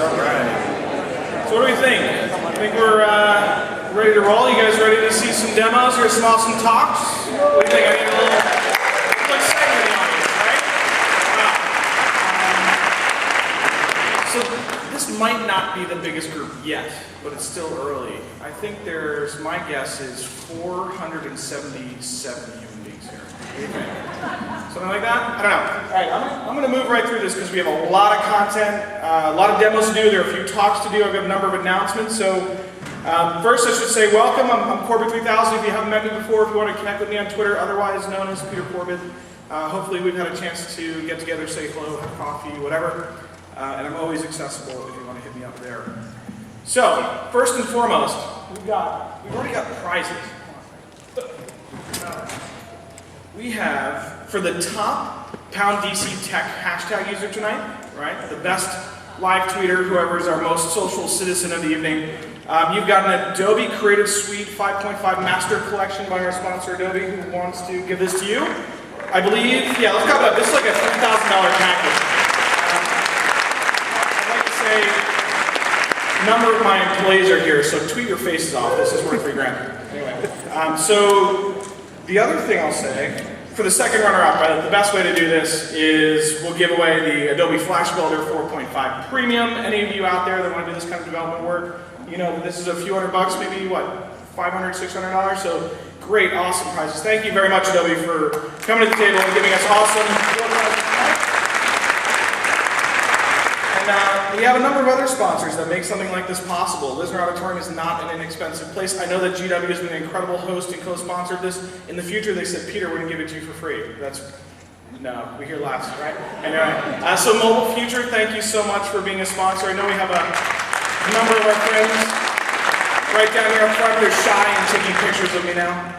So what do we think? I think we're ready to roll. You guys ready to see some demos or some awesome talks? What do you think? I need a little excitement in the audience, right? So this might not be the biggest group yet, but it's still early. I think there's, my guess is 477 human beings here. What do you think? Something like that? I don't know. All right, I'm going to move right through this because we have a lot of content, a lot of demos to do. There are a few talks to do. I've got a number of announcements. So first, I should say welcome. I'm Corbett3000. If you haven't met me before, if you want to connect with me on Twitter, otherwise known as Peter Corbett. Hopefully, we've had a chance to get together, say hello, have coffee, whatever. And I'm always accessible if you want to hit me up there. So first and foremost, we've already got prizes. We have, for the top #DC Tech hashtag user tonight, right? The best live tweeter, whoever is our most social citizen of the evening. You've got an Adobe Creative Suite 5.5 Master Collection by our sponsor Adobe, who wants to give this to you. I believe, yeah, let's talk about this. Is like a $3,000 package. I'd like to say, a number of my employees are here, so tweet your faces off. This is worth $3,000. Anyway, so the other thing I'll say, for the second runner-up, right, the best way to do this is we'll give away the Adobe Flash Builder 4.5 Premium. Any of you out there that want to do this kind of development work, you know that this is a few $100, maybe what, $500, $600. So great, awesome prizes. Thank you very much, Adobe, for coming to the table and giving us awesome. And we have a number of other sponsors that make something like this possible. Lisner Auditorium is not an inexpensive place. I know that GW has been an incredible host and co-sponsored this. In the future, they said, Peter, we're going to give it to you for free. No, we hear laughs, right? Anyway, so Mobile Future, thank you so much for being a sponsor. I know we have a number of our friends right down here up front. They're shy and taking pictures of me now.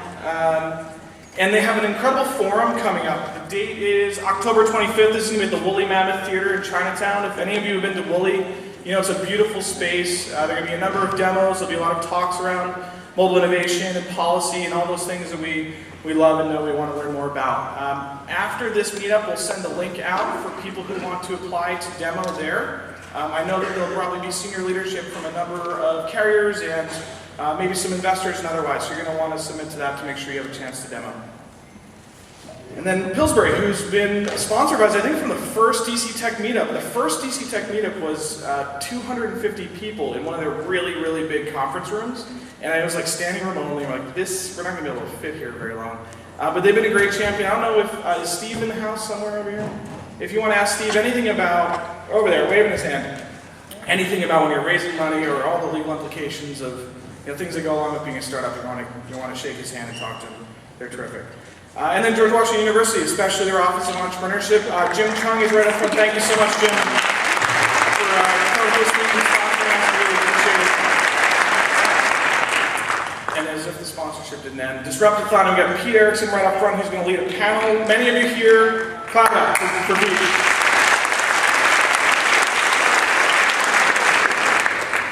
And they have an incredible forum coming up. The date is October 25th. This is going to be at the Woolly Mammoth Theater in Chinatown. If any of you have been to Woolly, you know it's a beautiful space. There are going to be a number of demos. There'll be a lot of talks around mobile innovation and policy and all those things that we love and know we want to learn more about. After this meetup, we'll send a link out for people who want to apply to demo there. I know that there'll probably be senior leadership from a number of carriers and maybe some investors and otherwise, so you're going to want to submit to that to make sure you have a chance to demo. And then Pillsbury, who's been sponsored by us, I think, from the first DC Tech Meetup. The first DC Tech Meetup was 250 people in one of their really, really big conference rooms. And I was like standing room only, like this, we're not going to be able to fit here very long. But they've been a great champion. I don't know if, is Steve in the house somewhere over here? If you want to ask Steve anything about, over there, waving his hand, anything about when you're raising money or all the legal implications of things that go along with being a startup, you want to shake his hand and talk to him. They're terrific. And then George Washington University, especially their Office of Entrepreneurship. Jim Chung is right up front. Thank you so much, Jim, for co-hosting and sponsoring us. I really appreciate it. And as if the sponsorship didn't end, Disruptathon, we've got Pete Erickson right up front, who's going to lead a panel. Many of you here, clap up for Pete.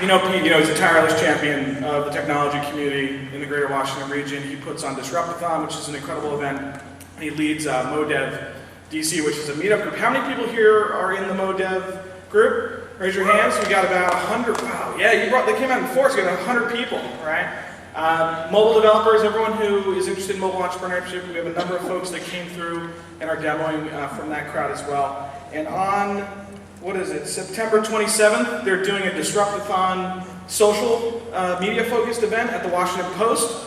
You know Pete, he's a tireless champion of the technology community in the greater Washington region. He puts on Disruptathon, which is an incredible event. He leads MoDev DC, which is a meetup group. How many people here are in the MoDev group? Raise your hands. We got about 100. Wow, yeah, they came out in force. We got 100 people, right? Mobile developers, everyone who is interested in mobile entrepreneurship. We have a number of folks that came through and are demoing from that crowd as well. And on September 27th, they're doing a Disruptathon social media-focused event at the Washington Post.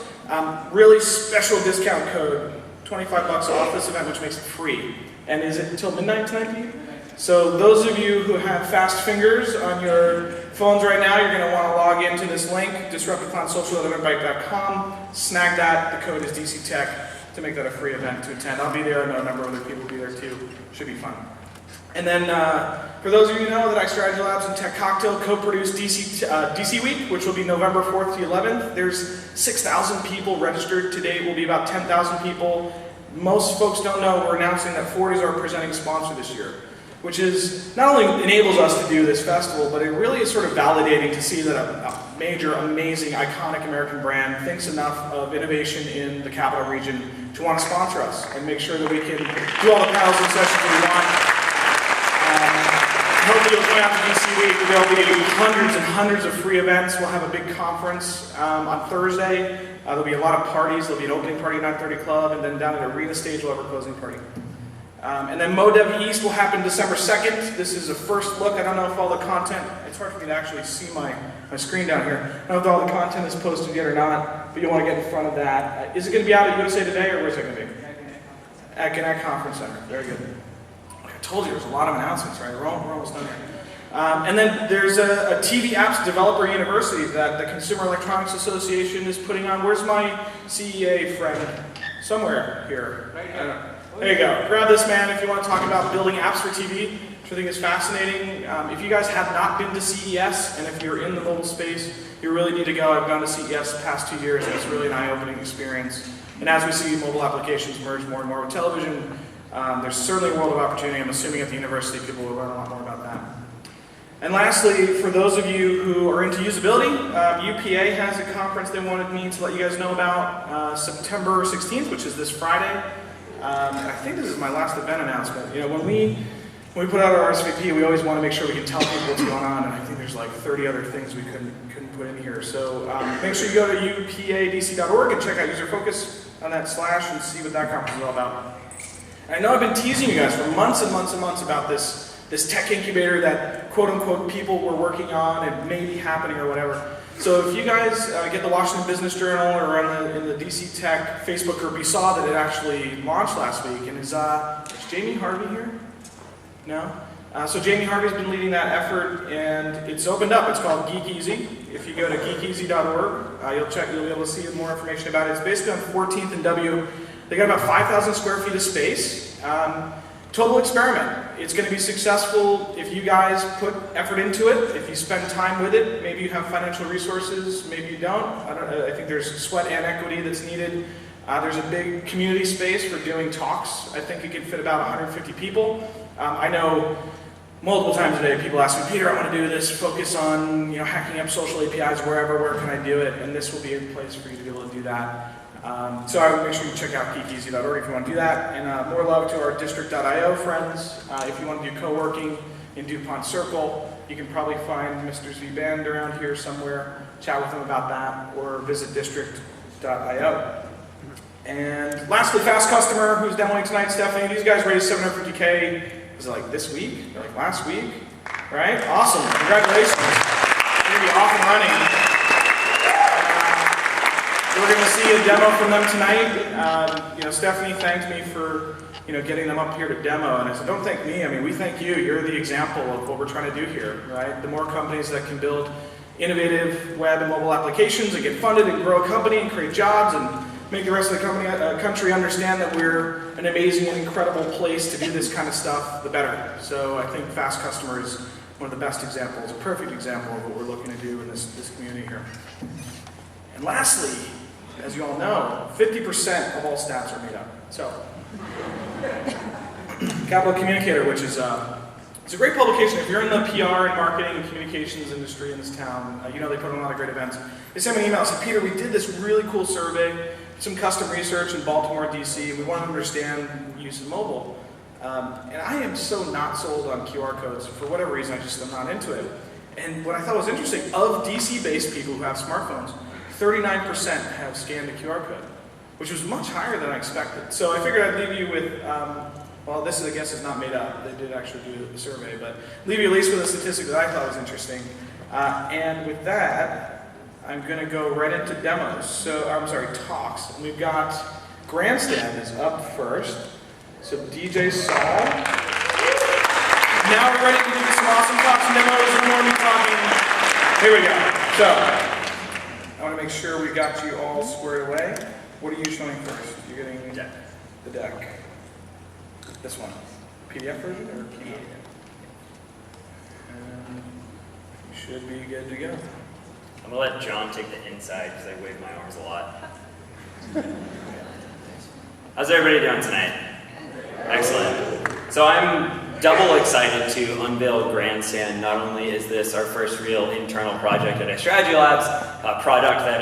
Really special discount code, $25 off this event, which makes it free. And is it until midnight tonight, Pete? So those of you who have fast fingers on your phones right now, you're going to want to log into this link, disruptathonsocial.eventbrite.com. Snag that. The code is DC Tech to make that a free event to attend. I'll be there. I know a number of other people will be there too. Should be fun. And then, for those of you who know that Strategy Labs and Tech Cocktail co-produced DC Week, which will be November 4th to 11th. There's 6,000 people registered. Today will be about 10,000 people. Most folks don't know we're announcing that Ford is our presenting sponsor this year, which is not only enables us to do this festival, but it really is sort of validating to see that a major, amazing, iconic American brand thinks enough of innovation in the capital region to want to sponsor us and make sure that we can do all the panels and sessions we want. Hopefully you'll come out to DC Week. There'll be hundreds and hundreds of free events. We'll have a big conference on Thursday. There'll be a lot of parties. There'll be an opening party at 9:30 Club, and then down at Arena Stage we'll have a closing party. And then MoDev East will happen December 2nd. This is a first look. I don't know if all the content, it's hard for me to actually see my screen down here. I don't know if all the content is posted yet or not, but you'll want to get in front of that. Is it going to be out at USA Today, or where's it going to be? At Gannett Conference Center. Very good. I told you there's a lot of announcements, right? We're almost done here. And then there's a TV Apps Developer University that the Consumer Electronics Association is putting on. Where's my CEA friend? Somewhere here. There you go. Grab this, man, if you want to talk about building apps for TV, which I think is fascinating. If you guys have not been to CES, and if you're in the mobile space, you really need to go. I've gone to CES the past 2 years, and it's really an eye-opening experience. And as we see mobile applications merge more and more with television, there's certainly a world of opportunity. I'm assuming at the university people will learn a lot more about that. And lastly, for those of you who are into usability, UPA has a conference they wanted me to let you guys know about September 16th, which is this Friday. I think this is my last event announcement. You know, when we put out our RSVP, we always want to make sure we can tell people what's going on, and I think there's like 30 other things we couldn't put in here. So make sure you go to upadc.org and check out user focus on that / and see what that conference is all about. And I know I've been teasing you guys for months and months and months about this tech incubator that quote-unquote people were working on and may be happening or whatever. So if you guys get the Washington Business Journal or in the DC Tech Facebook group, you saw that it actually launched last week. And is Jamie Harvey here? No? So Jamie Harvey's been leading that effort, and it's opened up. It's called Geek Easy. If you go to geekeasy.org, you'll be able to see more information about it. It's basically on 14th and W. They got about 5,000 square feet of space. Total experiment. It's going to be successful if you guys put effort into it, if you spend time with it. Maybe you have financial resources, maybe you don't. I think there's sweat and equity that's needed. There's a big community space for doing talks. I think it can fit about 150 people. I know multiple times a day people ask me, Peter, I want to do this, focus on hacking up social APIs wherever, where can I do it? And this will be a place for you to be able to do that. So I would make sure you check out geekeasy.org if you want to do that. And more love to our District.io friends. If you want to do co-working in DuPont Circle, you can probably find Mr. Z Band around here somewhere, chat with him about that, or visit District.io. And lastly, Fast Customer, who's demoing tonight, Stephanie. These guys raised $750K, was it like this week? Or like last week? Right? Awesome. Congratulations. You're going to be off and running. We're going to see a demo from them tonight. Stephanie thanked me for getting them up here to demo, and I said, don't thank me. I mean, we thank you. You're the example of what we're trying to do here, right? The more companies that can build innovative web and mobile applications and get funded and grow a company and create jobs and make the rest of the country understand that we're an amazing and incredible place to do this kind of stuff, the better. So I think Fast Customer is one of the best examples, a perfect example of what we're looking to do in this community here. And lastly, as you all know, 50% of all stats are made up. So, Capital Communicator, which is it's a great publication. If you're in the PR and marketing and communications industry in this town, they put on a lot of great events. They sent me an email and said, Peter, we did this really cool survey, some custom research in Baltimore, DC. We want to understand the use of mobile. And I am so not sold on QR codes. For whatever reason, I'm not into it. And what I thought was interesting, of DC-based people who have smartphones, 39% have scanned a QR code, which was much higher than I expected. So I figured I'd leave you with, well, this is, I guess, is not made up. They did actually do the survey, but leave you at least with a statistic that I thought was interesting. And with that, I'm going to go right into demos. So, talks. And we've got Grandstand is up first. So DJ Saul. Now we're ready to do some awesome talks and demos and more me talking. Here we go. So, I want to make sure we got you all squared away. What are you showing first? You're getting the deck. This one. PDF version or PDF? And you should be good to go. I'm going to let John take the inside because I wave my arms a lot. How's everybody doing tonight? Excellent. So I'm double excited to unveil Grandstand. Not only is this our first real internal project at Strategy Labs, a product that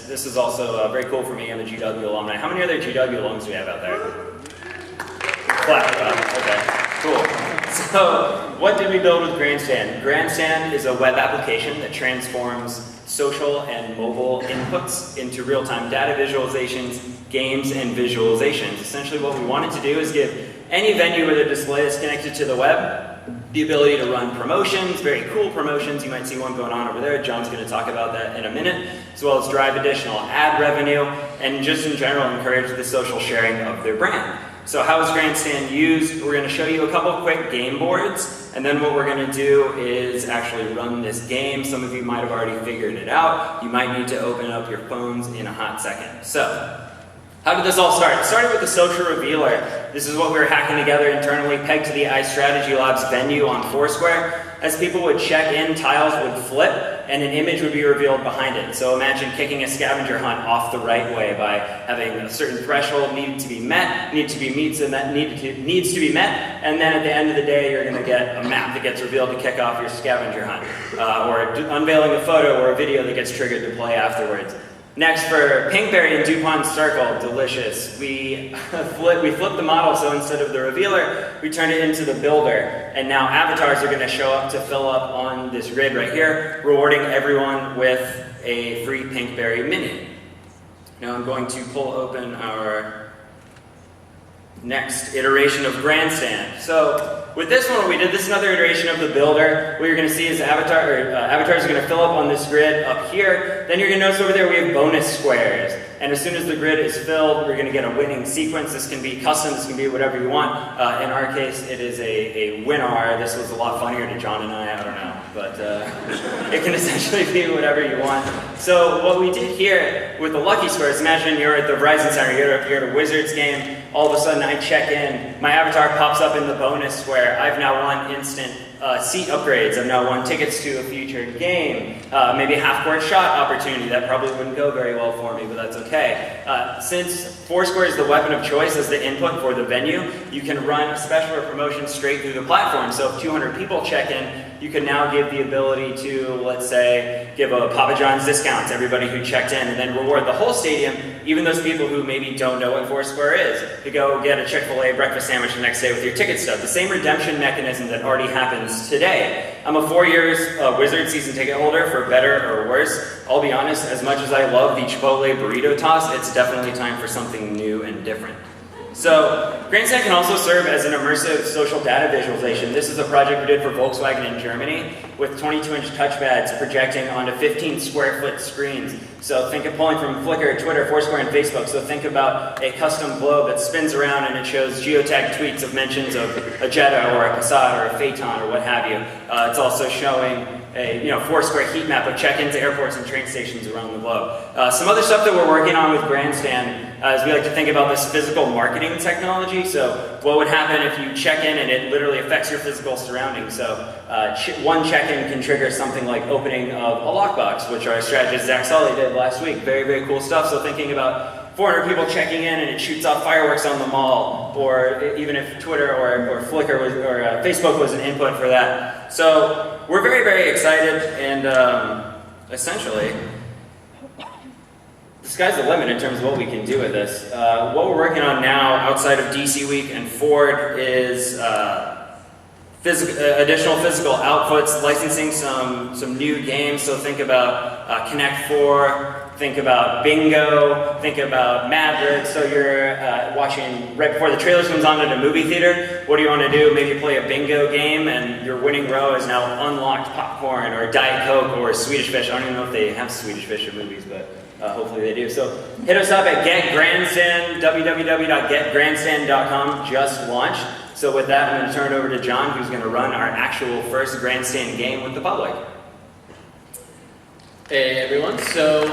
this is also very cool for me. I'm a GW alumni. How many other GW alums do we have out there? Clap. Okay, cool. So, what did we build with Grandstand? Grandstand is a web application that transforms social and mobile inputs into real-time data visualizations, games, and visualizations. Essentially what we wanted to do is give any venue with a display that's connected to the web the ability to run promotions, very cool promotions. You might see one going on over there. John's going to talk about that in a minute, as well as drive additional ad revenue, and just in general encourage the social sharing of their brand. So how is Grandstand used? We're going to show you a couple quick game boards, and then what we're going to do is actually run this game. Some of you might have already figured it out. You might need to open up your phones in a hot second. So, how did this all start? It started with the social revealer. This is what we were hacking together internally, pegged to the iStrategy Labs venue on Foursquare. As people would check in, tiles would flip, and an image would be revealed behind it. So imagine kicking a scavenger hunt off the right way by having a certain threshold needed to be met, needs to be met, and then at the end of the day, you're going to get a map that gets revealed to kick off your scavenger hunt, or unveiling a photo or a video that gets triggered to play afterwards. Next, for Pinkberry and DuPont Circle, delicious. We flipped the model, so instead of the revealer, we turned it into the builder. And now avatars are going to show up to fill up on this grid right here, rewarding everyone with a free Pinkberry mini. Now I'm going to pull open our next iteration of Grandstand. So with this one, what we did, this is another iteration of the builder. What you're going to see is avatars are going to fill up on this grid up here. Then you're going to notice over there we have bonus squares. And as soon as the grid is filled, we're going to get a winning sequence. This can be custom, this can be whatever you want. In our case, it is a winner. This was a lot funnier to John and I don't know. But it can essentially be whatever you want. So what we did here with the lucky squares, imagine you're at the Verizon Center, you're at a Wizards game, all of a sudden I check in, my avatar pops up in the bonus square. I've now won instant seat upgrades. I've now won tickets to a future game, maybe a half-court shot opportunity. That probably wouldn't go very well for me, but that's okay. Since Foursquare is the weapon of choice as the input for the venue, you can run a special or promotion straight through the platform. So if 200 people check in, you can now give the ability to, let's say, give a Papa John's discount to everybody who checked in, and then reward the whole stadium, even those people who maybe don't know what Foursquare is, to go get a Chick-fil-A breakfast sandwich the next day with your ticket stub. The same redemption mechanism that already happens today. I'm a 4 years Wizards season ticket holder, for better or worse. I'll be honest, as much as I love the Chipotle burrito toss, it's definitely time for something new and different. So, Grandstand can also serve as an immersive social data visualization. This is a project we did for Volkswagen in Germany with 22-inch touchpads projecting onto 15 square foot screens. So think of pulling from Flickr, Twitter, Foursquare, and Facebook. So think about a custom globe that spins around and it shows geotagged tweets of mentions of a Jetta or a Passat or a Phaeton or what have you. It's also showing a Foursquare heat map of check-ins to airports and train stations around the globe. Some other stuff that we're working on with Grandstand is we like to think about this physical marketing technology. So what would happen if you check in and it literally affects your physical surroundings? So one check-in can trigger something like opening of a lockbox, which our strategist Zach Sully did last week. Very, very cool stuff. So thinking about 400 people checking in and it shoots off fireworks on the mall, or even if Twitter or Flickr was, or Facebook was an input for that. So we're very, very excited, and essentially, the sky's the limit in terms of what we can do with this. What we're working on now, outside of DC Week and Ford, is additional physical outputs, licensing some new games. So think about Connect 4, think about Bingo, think about Maverick. So you're watching right before the trailer comes on at a movie theater. What do you want to do? Maybe play a bingo game, and your winning row is now unlocked popcorn or Diet Coke or Swedish Fish. I don't even know if they have Swedish Fish in movies, but hopefully they do. So hit us up at Get Grandstand, www.getgrandstand.com, just launched. So with that, I'm going to turn it over to John, who's going to run our actual first Grandstand game with the public. Hey everyone, so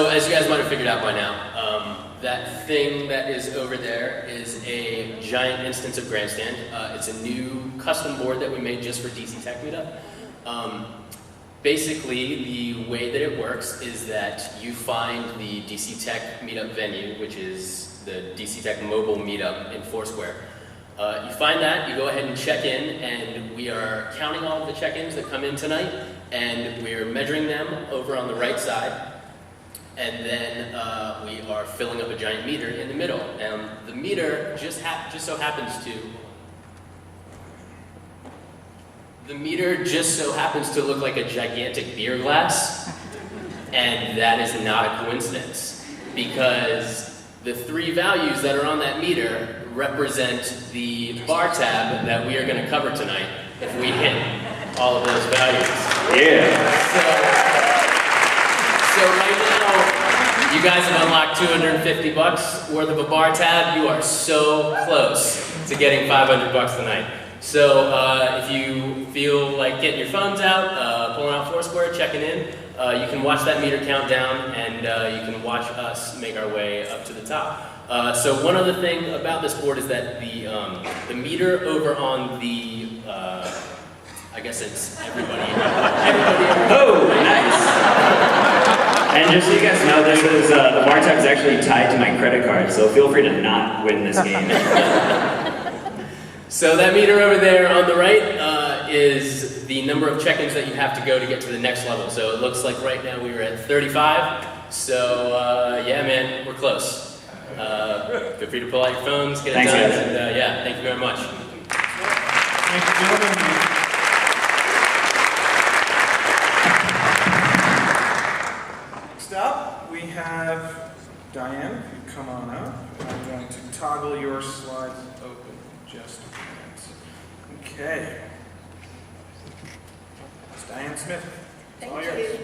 as you guys might have figured out by now, that thing that is over there is a giant instance of Grandstand. It's a new custom board that we made just for DC Tech Meetup. Basically, the way that it works is that you find the DC Tech Meetup venue, which is the DC Tech Mobile Meetup in Foursquare. You find that, you go ahead and check in, and we are counting all of the check-ins that come in tonight, and we're measuring them over on the right side. and then we are filling up a giant meter in the middle. And the meter just so happens to look like a gigantic beer glass, and that is not a coincidence, because the 3 values that are on that meter represent the bar tab that we are going to cover tonight if we hit all of those values. Yeah. So right now, you guys have unlocked $250 worth of a bar tab. You are so close to getting $500 tonight. So if you feel like getting your phones out, pulling out Foursquare, checking in, you can watch that meter count down, and you can watch us make our way up to the top. So one other thing about this board is that the meter over on the, I guess it's everybody. Oh, nice. And just so you guys know, this is, the bar tab is actually tied to my credit card, so feel free to not win this game. So that meter over there on the right is the number of check-ins that you have to go to get to the next level. So it looks like right now we are at 35. So yeah, man, we're close. Feel free to pull out your phones, get it done, and yeah, thank you very much. Thank you, gentlemen. Next up, we have Diane. If you come on up, I'm going to toggle your slides open just a minute. Okay. It's Diane Smith. Thank you.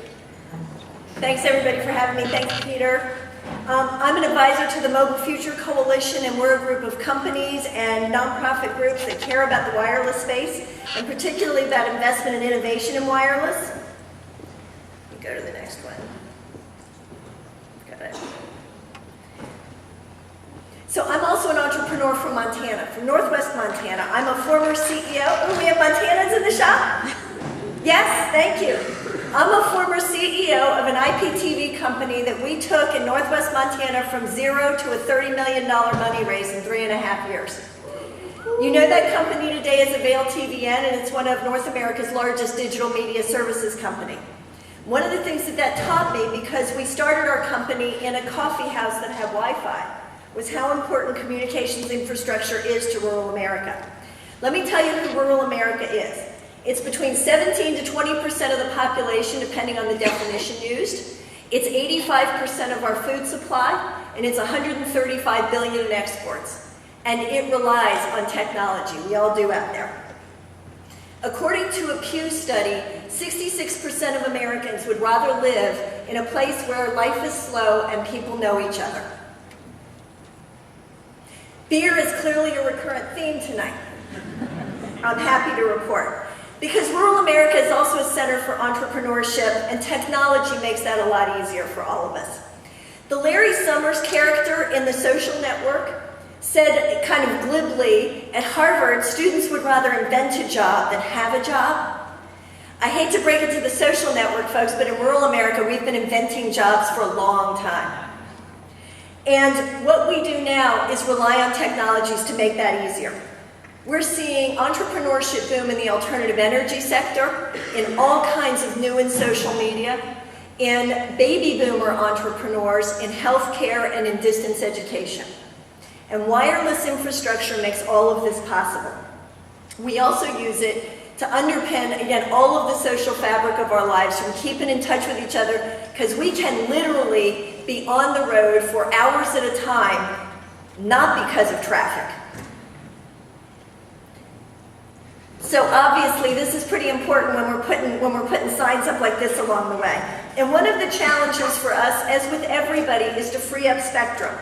Thanks everybody for having me. Thanks, Peter. I'm an advisor to the Mobile Future Coalition, and we're a group of companies and nonprofit groups that care about the wireless space, and particularly about investment and innovation in wireless. Let me go to the next one. Got it. So I'm also an entrepreneur from Montana, from Northwest Montana. I'm a former CEO. Oh, we have Montanans in the shop? Yes, thank you. I'm a former CEO of an IPTV company that we took in Northwest Montana from 0 to a $30 million money raise in 3.5 years. You know that company today is Avail TVN, and it's one of North America's largest digital media services company. One of the things that taught me, because we started our company in a coffee house that had Wi-Fi, was how important communications infrastructure is to rural America. Let me tell you who rural America is. It's between 17 to 20% of the population, depending on the definition used. It's 85% of our food supply, and it's $135 billion in exports. And it relies on technology. We all do out there. According to a Pew study, 66% of Americans would rather live in a place where life is slow and people know each other. Fear is clearly a recurrent theme tonight. I'm happy to report. Because rural America is also a center for entrepreneurship, and technology makes that a lot easier for all of us. The Larry Summers character in The Social Network said kind of glibly, at Harvard, students would rather invent a job than have a job. I hate to break it to The Social Network, folks, but in rural America, we've been inventing jobs for a long time. And what we do now is rely on technologies to make that easier. We're seeing entrepreneurship boom in the alternative energy sector, in all kinds of new and social media, in baby boomer entrepreneurs, in healthcare, and in distance education. And wireless infrastructure makes all of this possible. We also use it to underpin, again, all of the social fabric of our lives, from keeping in touch with each other, because we can literally be on the road for hours at a time, not because of traffic. So obviously this is pretty important when we're putting signs up like this along the way. And one of the challenges for us, as with everybody, is to free up spectrum.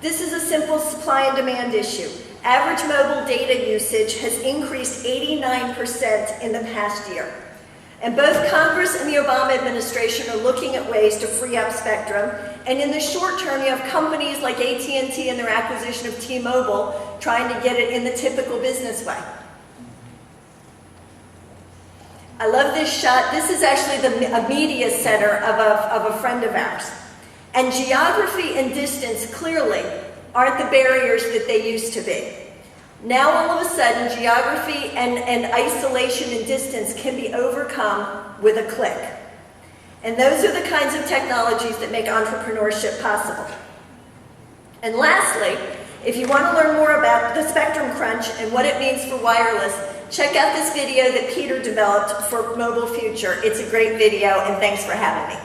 This is a simple supply and demand issue. Average mobile data usage has increased 89% in the past year. And both Congress and the Obama administration are looking at ways to free up spectrum. And in the short term, you have companies like AT&T and their acquisition of T-Mobile trying to get it in the typical business way. I love this shot. This is actually a media center of a friend of ours. And geography and distance clearly aren't the barriers that they used to be. Now all of a sudden, geography and isolation and distance can be overcome with a click. And those are the kinds of technologies that make entrepreneurship possible. And lastly, if you want to learn more about the spectrum crunch and what it means for wireless, check out this video that Peter developed for Mobile Future. It's a great video, and thanks for having me.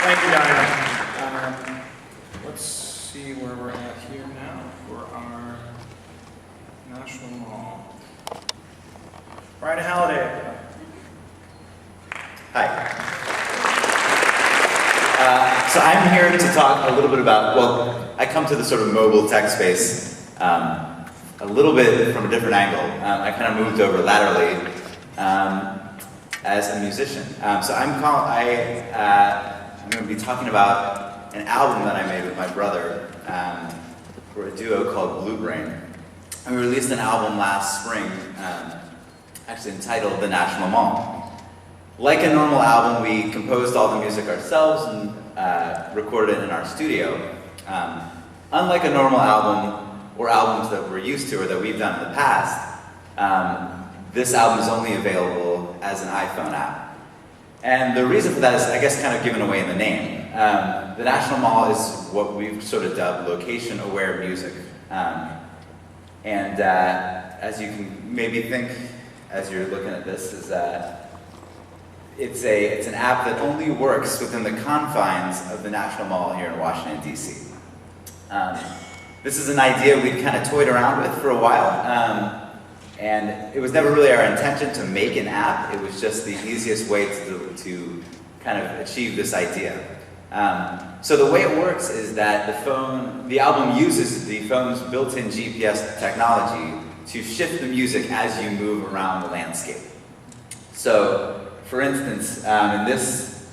Thank you, Diana. Let's see where we're at here now for our National Mall. Brian Holladay. Hi. So I'm here to talk a little bit about, well, I come to the sort of mobile tech space a little bit from a different angle. I kind of moved over laterally as a musician. So I'm going to be talking about an album that I made with my brother for a duo called Blue Brain. And we released an album last spring, actually entitled The National Mall. Like a normal album, we composed all the music ourselves and recorded it in our studio. Unlike a normal album or albums that we're used to or that we've done in the past, this album is only available as an iPhone app. And the reason for that is, I guess, kind of given away in the name. The National Mall is what we've sort of dubbed location-aware music. And as you can maybe think, as you're looking at this, is it's an app that only works within the confines of the National Mall here in Washington, D.C. This is an idea we'd kind of toyed around with for a while. And it was never really our intention to make an app. It was just the easiest way to kind of achieve this idea. So the way it works is that the album uses the phone's built-in GPS technology to shift the music as you move around the landscape. So, for instance, in this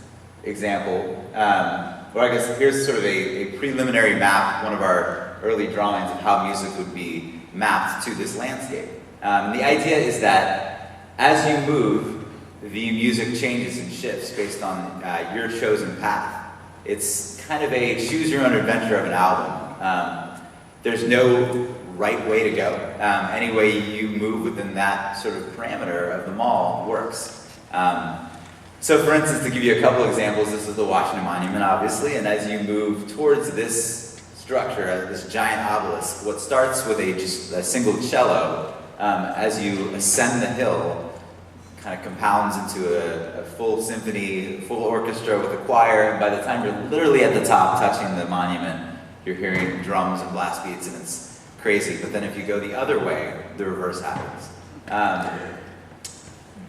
example, or I guess here's sort of a preliminary map, one of our early drawings of how music would be mapped to this landscape. The idea is that as you move, the music changes and shifts based on your chosen path. It's kind of a choose-your-own-adventure of an album. There's no right way to go. Any way you move within that sort of parameter of the mall works. So for instance, to give you a couple examples, this is the Washington Monument, obviously, and as you move towards this structure, this giant obelisk, what starts with just a single cello, as you ascend the hill, kind of compounds into a full symphony, full orchestra with a choir, and by the time you're literally at the top touching the monument, you're hearing drums and blast beats, and it's crazy. But then if you go the other way, the reverse happens.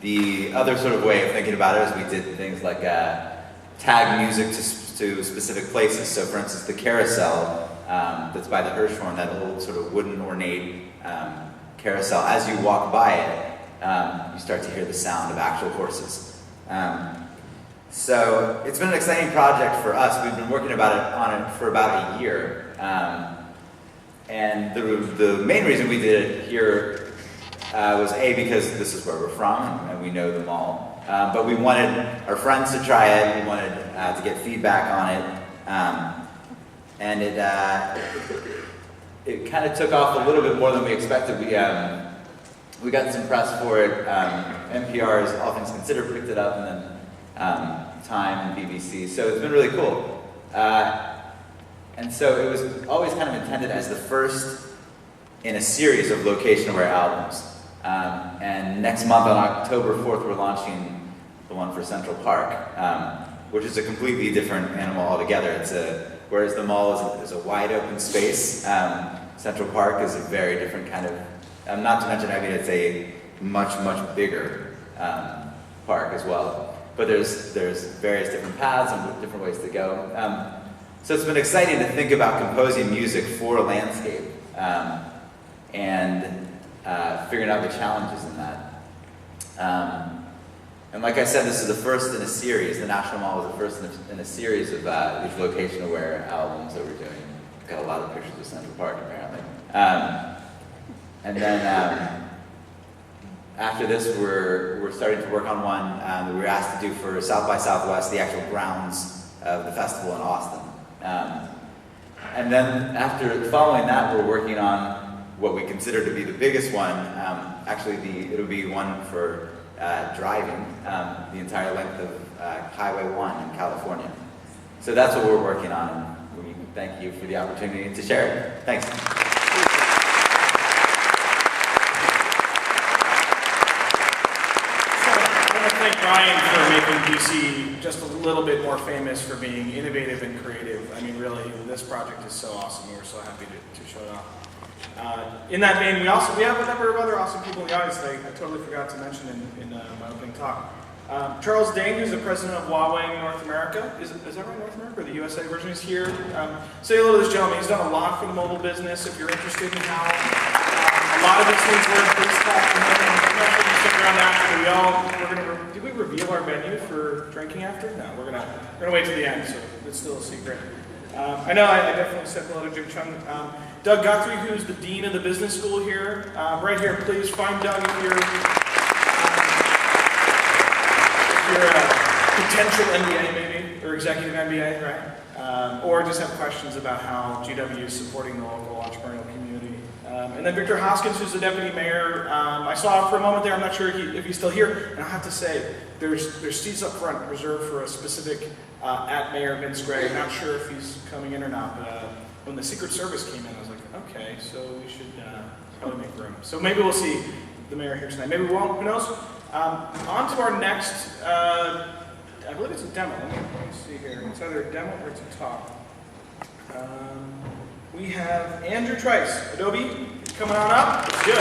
The other sort of way of thinking about it is we did things like tag music to specific places. So for instance, the carousel that's by the Hirshhorn, that old sort of wooden ornate carousel, as you walk by it, you start to hear the sound of actual horses. So it's been an exciting project for us. We've been working on it for about a year. And the main reason we did it here was because this is where we're from and we know the mall. But we wanted our friends to try it. We wanted to get feedback on it. And it kind of took off a little bit more than we expected. We got some press for it. NPR's All Things Considered picked it up, and then Time and BBC. So it's been really cool. And so it was always kind of intended as the first in a series of location-aware albums. And next month on October 4th, we're launching the one for Central Park, which is a completely different animal altogether. Whereas the mall is a wide open space, Central Park is a very different kind of, not to mention, I mean, it's a much, much bigger park as well. But there's various different paths and different ways to go. So it's been exciting to think about composing music for a landscape and figuring out the challenges in that. And like I said, this is the first in a series. The National Mall was the first in a series of these location-aware albums that we're doing. Got a lot of pictures of Central Park, apparently. And then after this, we're starting to work on one that we were asked to do for South by Southwest, the actual grounds of the festival in Austin. And then following that, we're working on what we consider to be the biggest one, actually it'll be one for driving the entire length of Highway 1 in California. So that's what we're working on, and we thank you for the opportunity to share it. Thanks. Thank Ryan for making DC just a little bit more famous for being innovative and creative. I mean, really, this project is so awesome. We're so happy to show it off. In that vein, we have a number of other awesome people in the audience that I totally forgot to mention in my opening talk. Charles Dane, who's the president of Huawei North America. Is that right, North America, or the USA version is here? Say hello to this gentleman. He's done a lot for the mobile business. If you're interested in how a lot of these things work, please talk to him. I'm not sure if you stick around after. Did we reveal our menu for drinking after? No, we're gonna wait till the end, so it's still a secret. I know I definitely said hello to Jim Chung. Doug Guthrie, who's the dean of the business school here, right here. Please find Doug if you're a potential MBA maybe, or executive MBA, right? Or just have questions about how GW is supporting the local entrepreneurial community. And then Victor Hoskins, who's the deputy mayor. I saw him for a moment there. I'm not sure if he's still here. And I have to say, there's seats up front reserved for a specific at Mayor Vince Gray. I'm not sure if he's coming in or not. But when the Secret Service came in, I was like, okay, so we should probably make room. So maybe we'll see the mayor here tonight. Maybe we won't. Who knows? On to our next. I believe it's a demo. Let me see here. It's either a demo or it's a talk. We have Andrew Trice, Adobe, coming on up. Let's do it.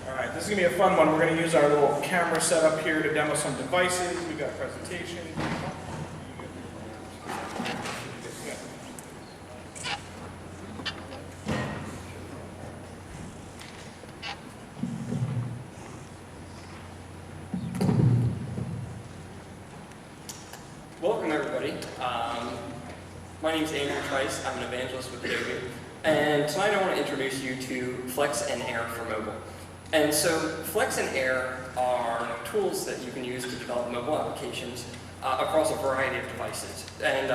All right, this is going to be a fun one. We're going to use our little camera setup here to demo some devices. We've got a presentation. Welcome everybody. My name is Andrew Trice. I'm an evangelist with Adobe. And tonight I want to introduce you to Flex and Air for mobile. And so Flex and Air are tools that you can use to develop mobile applications across a variety of devices. And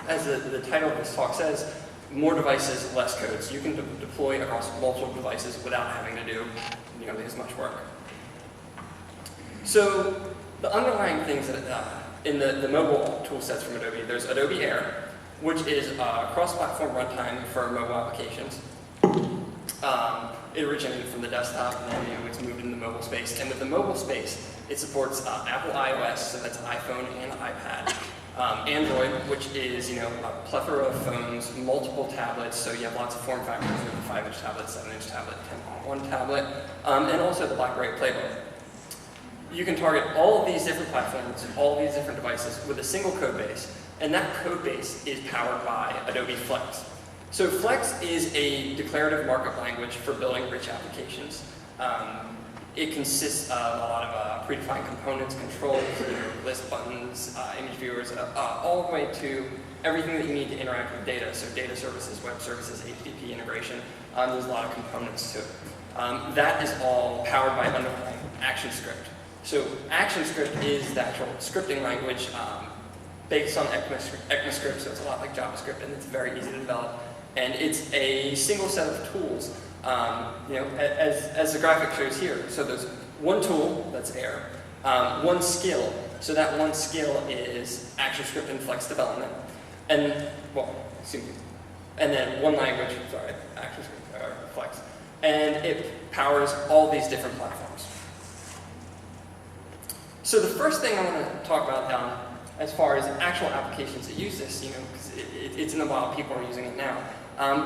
as the title of this talk says, more devices, less code. So you can deploy across multiple devices without having to do as much work. So the underlying things that in the mobile tool sets from Adobe, there's Adobe Air, which is a cross-platform runtime for mobile applications. It originated from the desktop, and then it's moved into the mobile space. And with the mobile space, it supports Apple iOS, so that's iPhone and iPad. Android, which is a plethora of phones, multiple tablets, so you have lots of form factors with the 5-inch tablet, 7-inch tablet, 10.1 tablet, and also the BlackBerry Playbook. You can target all of these different platforms, all of these different devices with a single code base, and that code base is powered by Adobe Flex. So Flex is a declarative markup language for building rich applications. It consists of a lot of predefined components, controls, list buttons, image viewers, all the way to everything that you need to interact with data. So data services, web services, HTTP integration. There's a lot of components to it. That is all powered by underlying ActionScript. So ActionScript is the actual scripting language based on ECMAScript, so it's a lot like JavaScript, and it's very easy to develop. And it's a single set of tools, as the graphic shows here. So there's one tool, that's Air, one skill. So that one skill is ActionScript and Flex development. And, and then one language, ActionScript, or Flex. And it powers all these different platforms. So the first thing I want to talk about as far as actual applications that use this, because it's in the wild, people are using it now.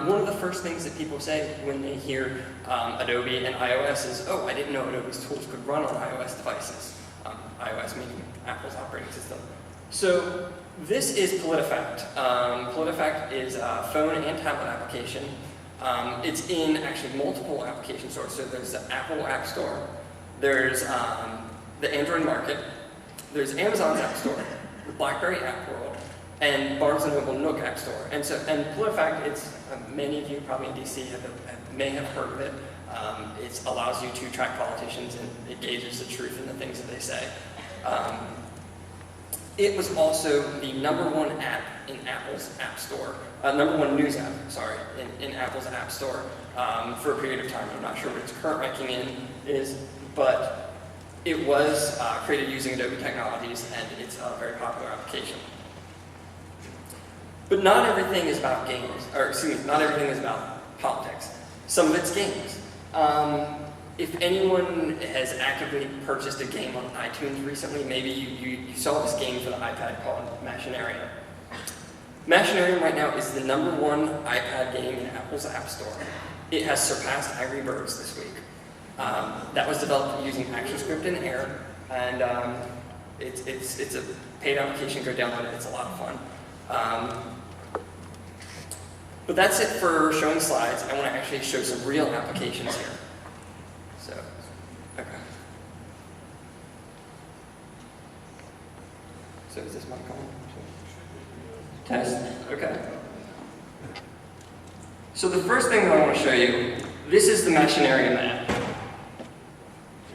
One of the first things that people say when they hear Adobe and iOS is, oh, I didn't know Adobe's tools could run on iOS devices. iOS meaning Apple's operating system. So this is PolitiFact. PolitiFact is a phone and tablet application. It's in actually multiple application stores. So there's the Apple App Store. There's the Android Market. There's Amazon's App Store, the BlackBerry App World, and Barnes & Noble Nook App Store. And PolitiFact, it's many of you probably in DC may have heard of it. It allows you to track politicians, and it gauges the truth in the things that they say. It was also the #1 app in Apple's App Store, #1 news app, sorry, in Apple's App Store for a period of time. I'm not sure what its current ranking is, but it was created using Adobe technologies, and it's a very popular application. But not everything is about games, or excuse me, not everything is about politics. Some of it's games. If anyone has actively purchased a game on iTunes recently, maybe you saw this game for the iPad called Machinarium. Machinarium right now is the #1 iPad game in Apple's App Store. It has surpassed Angry Birds this week. That was developed using ActionScript and Air, and it's a paid application. Go download it. It's a lot of fun. But that's it for showing slides. I want to actually show some real applications here. So, okay. So is this mic on? Test? Okay. So the first thing that I want to show you, this is the Machinarium app.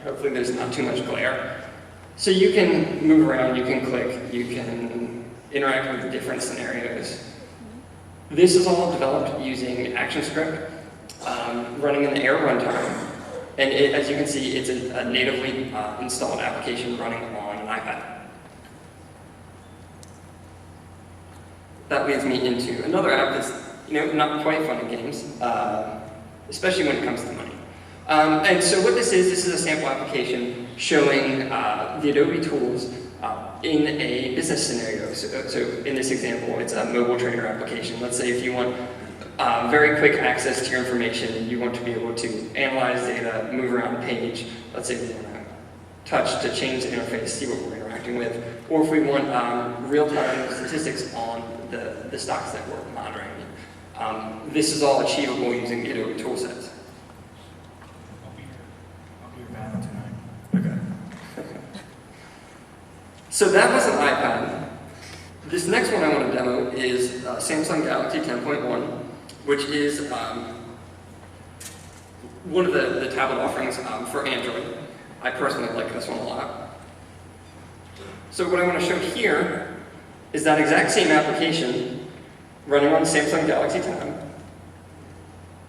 Hopefully there's not too much glare. So you can move around, you can click, you can interact with different scenarios. This is all developed using ActionScript, running in the Air runtime. And as you can see, it's a natively installed application running on an iPad. That leads me into another app that's not quite fun in games, especially when it comes to money. And so what this is a sample application showing the Adobe tools in a business scenario. So in this example, it's a mobile trader application. Let's say if you want very quick access to your information, you want to be able to analyze data, move around the page. Let's say we want to touch to change the interface, see what we're interacting with. Or if we want real-time statistics on the stocks that we're monitoring. This is all achievable using the Adobe toolsets. I'll be your banner tonight. Okay. So that was an iPad. This next one I want to demo is Samsung Galaxy 10.1, which is one of the tablet offerings for Android. I personally like this one a lot. So what I want to show here is that exact same application running on Samsung Galaxy 10.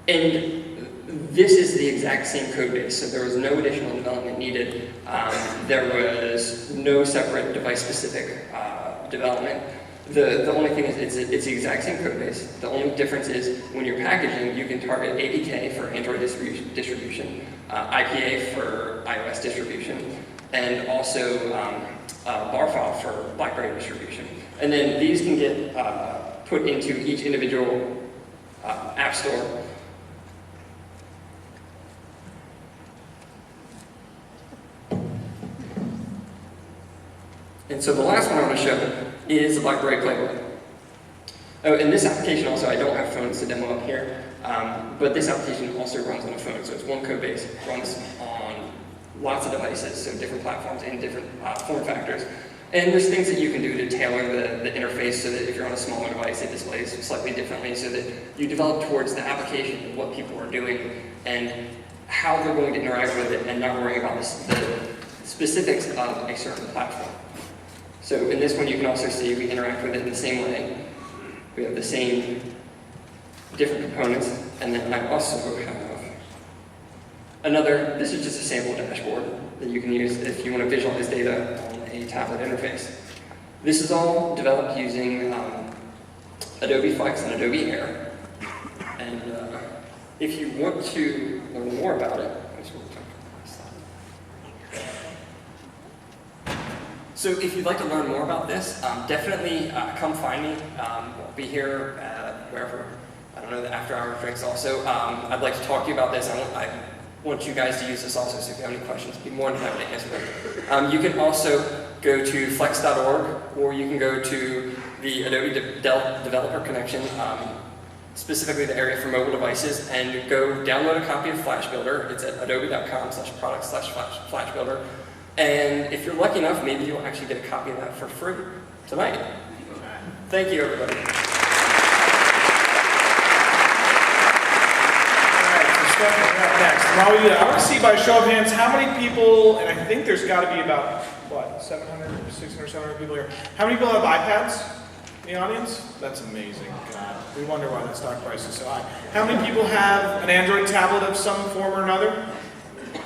And this is the exact same code base, so there was no additional development needed. There was no separate device-specific development. The only thing is it's the exact same code base. The only difference is when you're packaging, you can target APK for Android distribution, IPA for iOS distribution, and also bar file for BlackBerry distribution. And then these can get put into each individual app store. And so the last one I want to show is the BlackBerry Playbook. Oh, and this application also, I don't have phones to demo up here, but this application also runs on a phone, so it's one code base, runs on lots of devices, so different platforms and different form factors. And there's things that you can do to tailor the interface so that if you're on a smaller device, it displays slightly differently, so that you develop towards the application of what people are doing and how they're going to interact with it, and not worrying about the specifics of a certain platform. So in this one, you can also see we interact with it in the same way. We have the same different components, and then I also have another, this is just a sample dashboard that you can use if you want to visualize data on a tablet interface. This is all developed using Adobe Flex and Adobe Air. And if you want to learn more about it, so if you'd like to learn more about this, definitely come find me. We'll be here wherever, I don't know, the after-hour drinks also. I'd like to talk to you about this. I want you guys to use this also, so if you have any questions, I'd be more than happy to answer them. You can also go to flex.org, or you can go to the Adobe Developer Connection, specifically the area for mobile devices, and go download a copy of Flash Builder. It's at adobe.com/product/Flash Builder. And if you're lucky enough, maybe you'll actually get a copy of that for free tonight. Thank you, everybody. All right, for Stephanie, up next. And while we do that, I want to see by show of hands how many people, and I think there's got to be about, what, 700, 600, 700 people here. How many people have iPads in the audience? That's amazing. God, we wonder why that stock price is so high. How many people have an Android tablet of some form or another?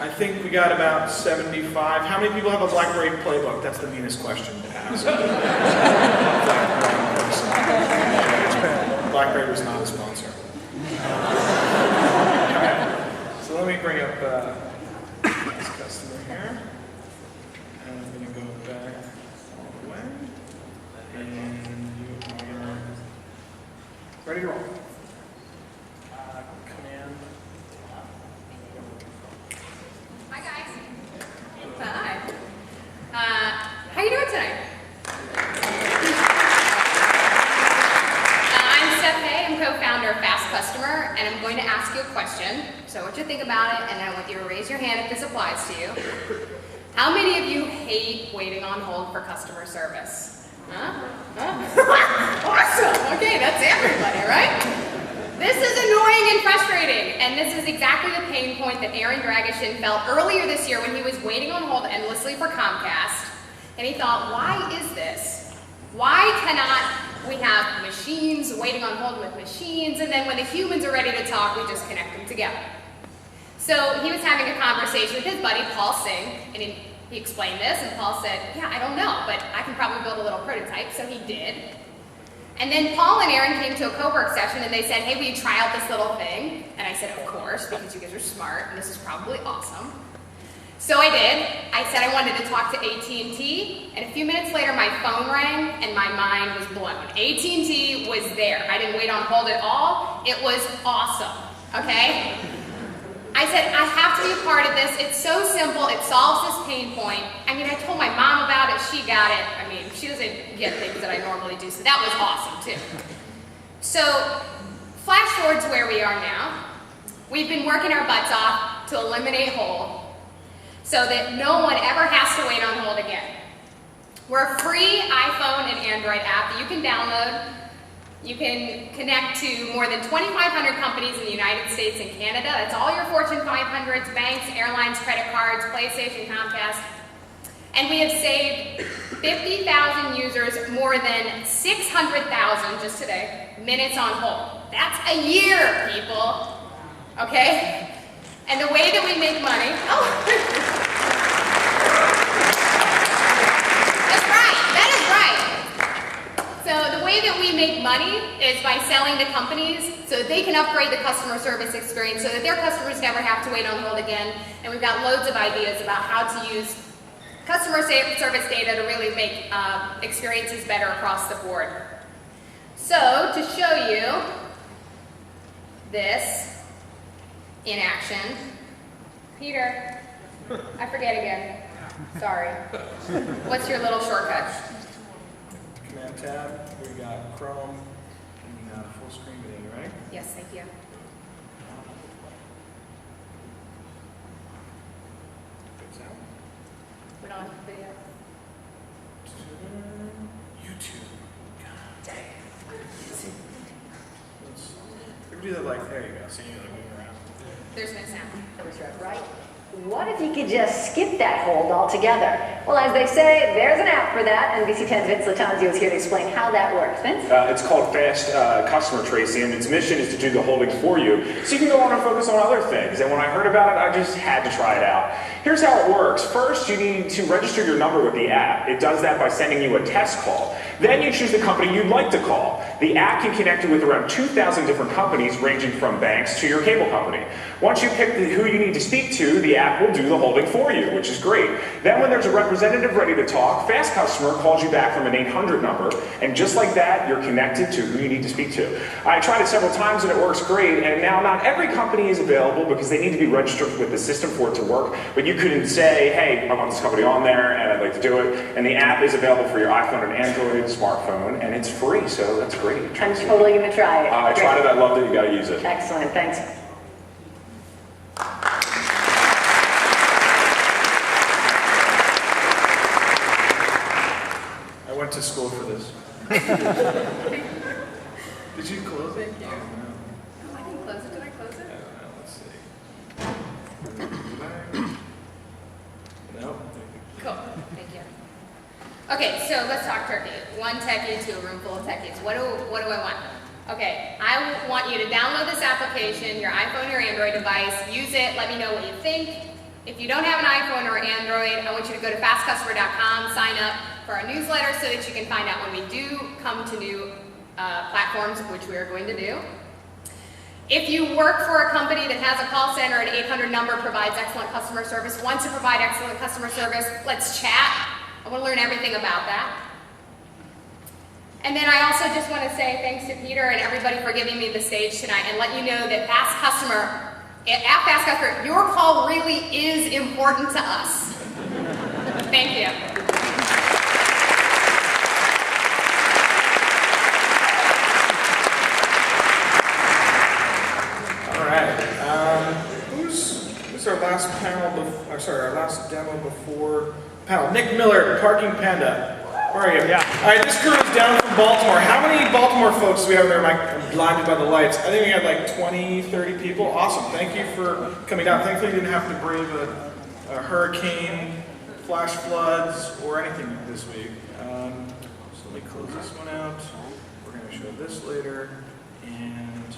I think we got about 75. How many people have a BlackBerry playbook? That's the meanest question to ask. BlackBerry was not a sponsor. So let me bring up this customer here. And I'm going to go back all the way. And you are ready to roll. Command. Hi guys. Hi. How you doing tonight? I'm Steph Hay. I'm co-founder of Fast Customer, and I'm going to ask you a question. So I want you to think about it, and I want you to raise your hand if this applies to you. How many of you hate waiting on hold for customer service? Huh? Awesome. Okay, that's everybody, right? This is annoying and frustrating, and this is exactly the pain point that Aaron Dragishin felt earlier this year when he was waiting on hold endlessly for Comcast, and he thought, why is this? Why cannot we have machines waiting on hold with machines, and then when the humans are ready to talk, we just connect them together? So he was having a conversation with his buddy, Paul Singh, and he explained this, and Paul said, yeah, I don't know, but I can probably build a little prototype, so he did. And then Paul and Aaron came to a co-work session and they said, hey, will you try out this little thing? And I said, of course, because you guys are smart and this is probably awesome. So I did. I said I wanted to talk to AT&T, and a few minutes later my phone rang and my mind was blown. AT&T was there. I didn't wait on hold at all. It was awesome, okay? I said, I have to be a part of this. It's so simple. It solves this pain point. I mean, I told my mom about it. She got it. I mean, she doesn't get things that I normally do, so that was awesome, too. So, flash forward to where we are now. We've been working our butts off to eliminate hold so that no one ever has to wait on hold again. We're a free iPhone and Android app that you can download. You can connect to more than 2,500 companies in the United States and Canada. That's all your Fortune 500s, banks, airlines, credit cards, PlayStation, Comcast. And we have saved 50,000 users more than 600,000, just today, minutes on hold. That's a year, people. Okay? And the way that we make money, that's right, that is right. So the way that we make money is by selling to companies so that they can upgrade the customer service experience so that their customers never have to wait on hold again. And we've got loads of ideas about how to use customer service data to really make experiences better across the board. So to show you this in action, Peter, I forget again. Sorry. What's your little shortcut? Command tab, we got Chrome, and we got full screen video, right? Yes, thank you. Good sound. We don't have video. YouTube. God dang. We can do that like, there you go, so you like move around. There's no sound. Right? What if you could just skip that hold altogether? Well, as they say, there's an app for that, and VC10's Vince Latanzio is here to explain how that works. Vince? It's called Fast Customer Tracing, and its mission is to do the holding for you, so you can go on and focus on other things. And when I heard about it, I just had to try it out. Here's how it works. First, you need to register your number with the app. It does that by sending you a test call. Then you choose the company you'd like to call. The app can connect you with around 2,000 different companies, ranging from banks to your cable company. Once you pick who you need to speak to, the app will do the holding for you, which is great. Then when there's a representative ready to talk, Fast Customer calls you back from an 800 number, and just like that, you're connected to who you need to speak to. I tried it several times and it works great, and now not every company is available because they need to be registered with the system for it to work, but you couldn't say, hey, I want this company on there and I'd like to do it, and the app is available for your iPhone and Android smartphone, and it's free, so that's great. I'm totally going to try it. I tried it, I loved it, you gotta use it. Excellent, thanks. I went to school for this. Did you close it? No, I didn't close it. Did I close it? I don't know, let's see. Okay, so let's talk turkey. One techie to a room full of techies. What do I want? Okay, I want you to download this application, your iPhone or Android device, use it, let me know what you think. If you don't have an iPhone or Android, I want you to go to fastcustomer.com, sign up for our newsletter so that you can find out when we do come to new platforms, which we are going to do. If you work for a company that has a call center, an 800 number provides excellent customer service, wants to provide excellent customer service, let's chat. I want to learn everything about that. And then I also just want to say thanks to Peter and everybody for giving me the stage tonight and let you know that at Fast Customer, your call really is important to us. Thank you. All right. Who's our last panel? Our last demo before panel. Nick Miller, Parking Panda. Where are you? Yeah. All right, this crew is down from Baltimore. How many Baltimore folks do we have there? I'm blinded by the lights. I think we had like 20, 30 people. Awesome. Thank you for coming down. Thankfully, you didn't have to brave a hurricane, flash floods, or anything this week. So let me close this one out. We're going to show this later. And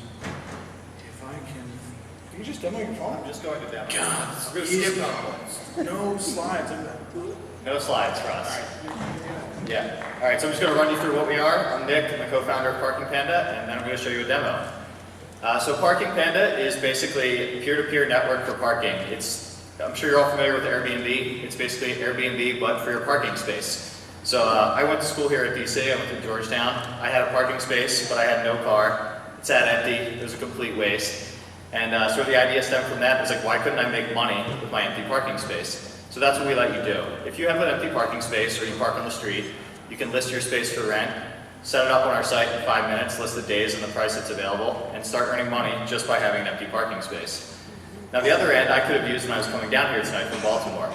if I can you just demo your phone? I'm just going to demo. God, I'm going to skip PowerPoints. No slides. No slides for us. Yeah. All right, so I'm just going to run you through what we are. I'm Nick, I'm the co-founder of Parking Panda, and then I'm going to show you a demo. So Parking Panda is basically a peer-to-peer network for parking. I'm sure you're all familiar with Airbnb. It's basically Airbnb, but for your parking space. So I went to school here at DC. I went to Georgetown. I had a parking space, but I had no car. It sat empty. It was a complete waste. And sort of the idea stemmed from that. It was like, why couldn't I make money with my empty parking space? So that's what we let you do. If you have an empty parking space or you park on the street, you can list your space for rent, set it up on our site in 5 minutes, list the days and the price that's available, and start earning money just by having an empty parking space. Now the other end I could have used when I was coming down here tonight from Baltimore.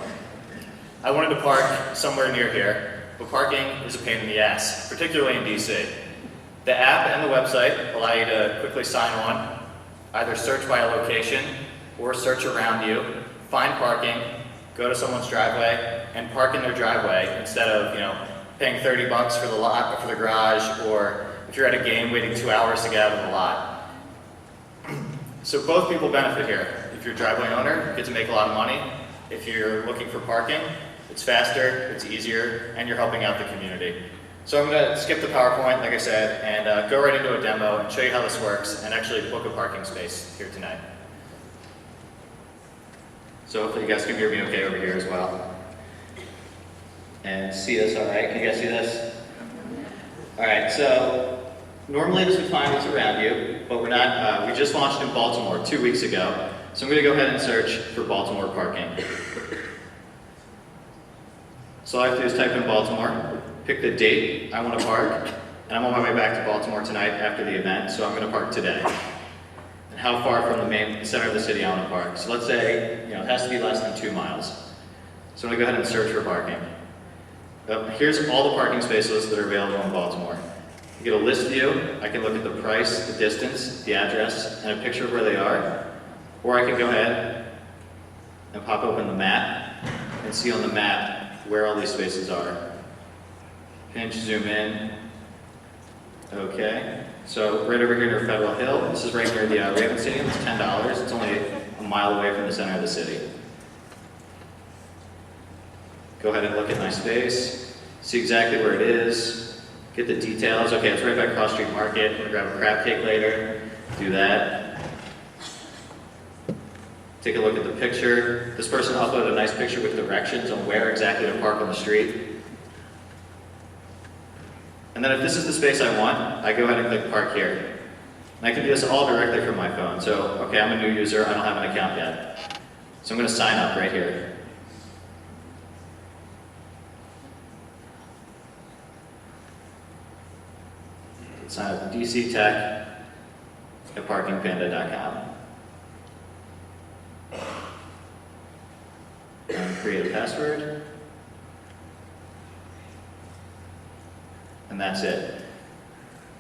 I wanted to park somewhere near here, but parking is a pain in the ass, particularly in DC. The app and the website allow you to quickly sign on, either search by a location or search around you, find parking, go to someone's driveway, and park in their driveway instead of, paying $30 for the lot or for the garage, or if you're at a game waiting 2 hours to get out of the lot. So both people benefit here. If you're a driveway owner, you get to make a lot of money. If you're looking for parking, it's faster, it's easier, and you're helping out the community. So I'm going to skip the PowerPoint, like I said, and go right into a demo and show you how this works and actually book a parking space here tonight. So hopefully you guys can hear me okay over here as well. And see this all right? Can you guys see this? All right, so normally this would find what's around you, but we're not, we just launched in Baltimore 2 weeks ago. So I'm going to go ahead and search for Baltimore parking. So all I have to do is type in Baltimore, pick the date I want to park, and I'm on my way back to Baltimore tonight after the event, so I'm going to park today. And how far from the main center of the city I want to park. So let's say, it has to be less than 2 miles. So I'm going to go ahead and search for parking. Here's all the parking spaces that are available in Baltimore. You get a list view. I can look at the price, the distance, the address, and a picture of where they are. Or I can go ahead and pop open the map and see on the map where all these spaces are. Pinch, zoom in. Okay. So right over here near Federal Hill, this is right near the Ravens Stadium. It's $10. It's only a mile away from the center of the city. Go ahead and look at my space, see exactly where it is, get the details. Okay, it's right by Cross Street Market. I'm gonna grab a crab cake later, do that. Take a look at the picture. This person uploaded a nice picture with directions on where exactly to park on the street. And then if this is the space I want, I go ahead and click park here. And I can do this all directly from my phone. So, okay, I'm a new user, I don't have an account yet. So I'm gonna sign up right here. Sign up to DC Tech at parkingpanda.com. Create a password. And that's it.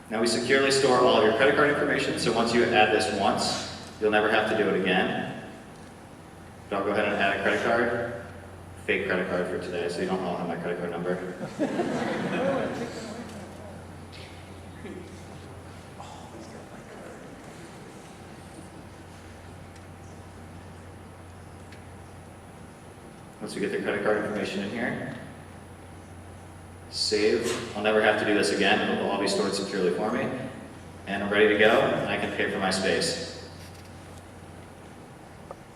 Now we securely store all of your credit card information, so once you add this once, you'll never have to do it again. But I'll go ahead and add a credit card fake credit card for today, so you don't all have my credit card number. Once you get the credit card information in here, save. I'll never have to do this again. It'll all be stored securely for me. And I'm ready to go, and I can pay for my space.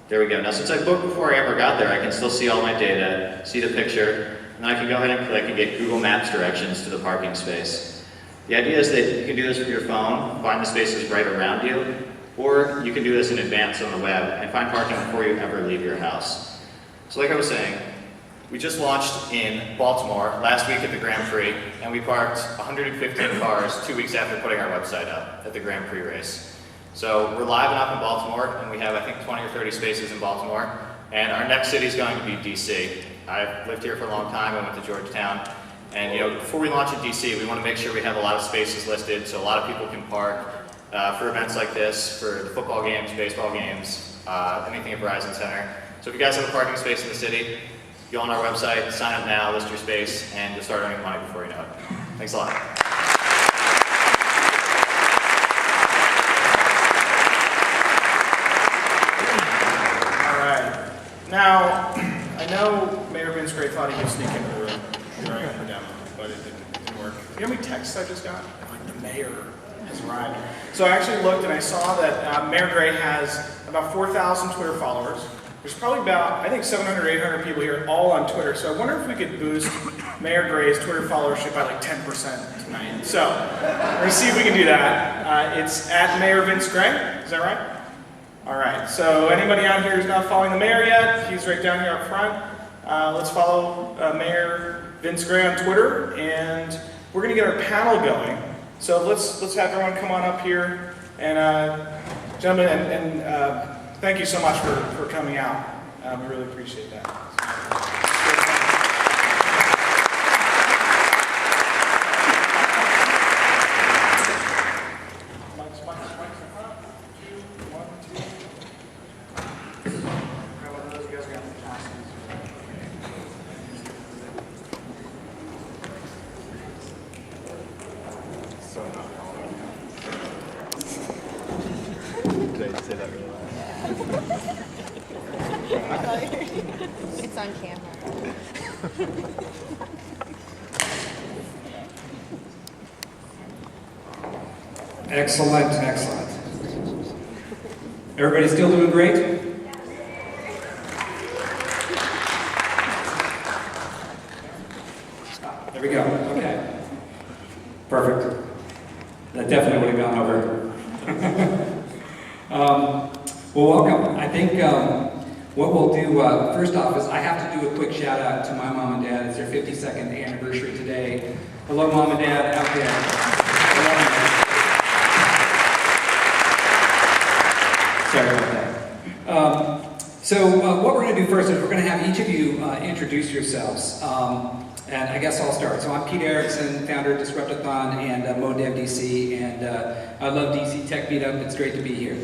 There we go. Now, since I booked before I ever got there, I can still see all my data, see the picture, and then I can go ahead and click and get Google Maps directions to the parking space. The idea is that you can do this with your phone, find the spaces right around you, or you can do this in advance on the web and find parking before you ever leave your house. So like I was saying, we just launched in Baltimore last week at the Grand Prix, and we parked 115 cars 2 weeks after putting our website up at the Grand Prix race. So we're live and up in Baltimore, and we have, I think, 20 or 30 spaces in Baltimore, and our next city is going to be DC. I've lived here for a long time. I went to Georgetown, and before we launch in DC, we want to make sure we have a lot of spaces listed so a lot of people can park for events like this, for the football games, baseball games, anything at Verizon Center. So if you guys have a parking space in the city, go on our website, sign up now, list your space, and you'll start earning money before you know it. Thanks a lot. All right. Now, I know Mayor Vince Gray thought he could sneak into the room during the demo, but it didn't work. You know how many texts I just got? Like, the mayor has arrived. So I actually looked and I saw that Mayor Gray has about 4,000 Twitter followers. There's probably about, I think, 700, 800 people here, all on Twitter. So I wonder if we could boost Mayor Gray's Twitter followership by like 10% tonight. So we're going to see if we can do that. It's at Mayor Vince Gray. Is that right? All right. So anybody out here who's not following the mayor yet, he's right down here up front. Let's follow Mayor Vince Gray on Twitter, and we're going to get our panel going. So let's have everyone come on up here, and gentlemen, and thank you so much for coming out. We really appreciate that. Mike's in front. 2, 1, 2. Grab one of those. You guys are going to have to pass these. So not Did I say that really loud? It's on camera. Excellent, excellent. Everybody still doing great? There we go, okay. Perfect. That definitely would have gone over. Well, welcome. I think what we'll do first off is I have to do a quick shout out to my mom and dad. It's their 52nd anniversary today. Hello, mom and dad out there. Sorry about that. So what we're going to do first is we're going to have each of you introduce yourselves. And I guess I'll start. So I'm Pete Erickson, founder of Disruptathon and MoDev DC, and I love DC Tech Meetup. It's great to be here.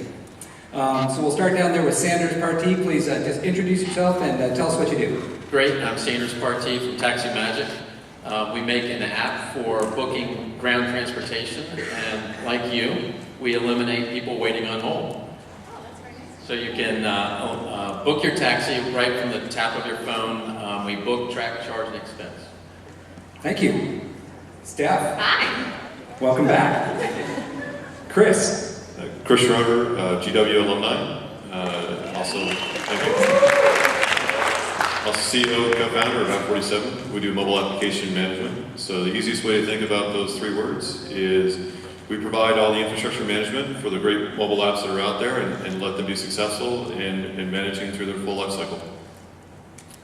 So we'll start down there with Sanders Partee. Please just introduce yourself and tell us what you do. Great, I'm Sanders Partee from Taxi Magic. We make an app for booking ground transportation, and like you, we eliminate people waiting on hold. So you can book your taxi right from the tap of your phone. We book, track, charge, and expense. Thank you. Steph. Hi. Welcome back. Chris. Chris Schroeder, GW alumni. Also CEO and co-founder of App 47. We do mobile application management. So the easiest way to think about those 3 words is we provide all the infrastructure management for the great mobile apps that are out there and let them be successful in managing through their full life cycle.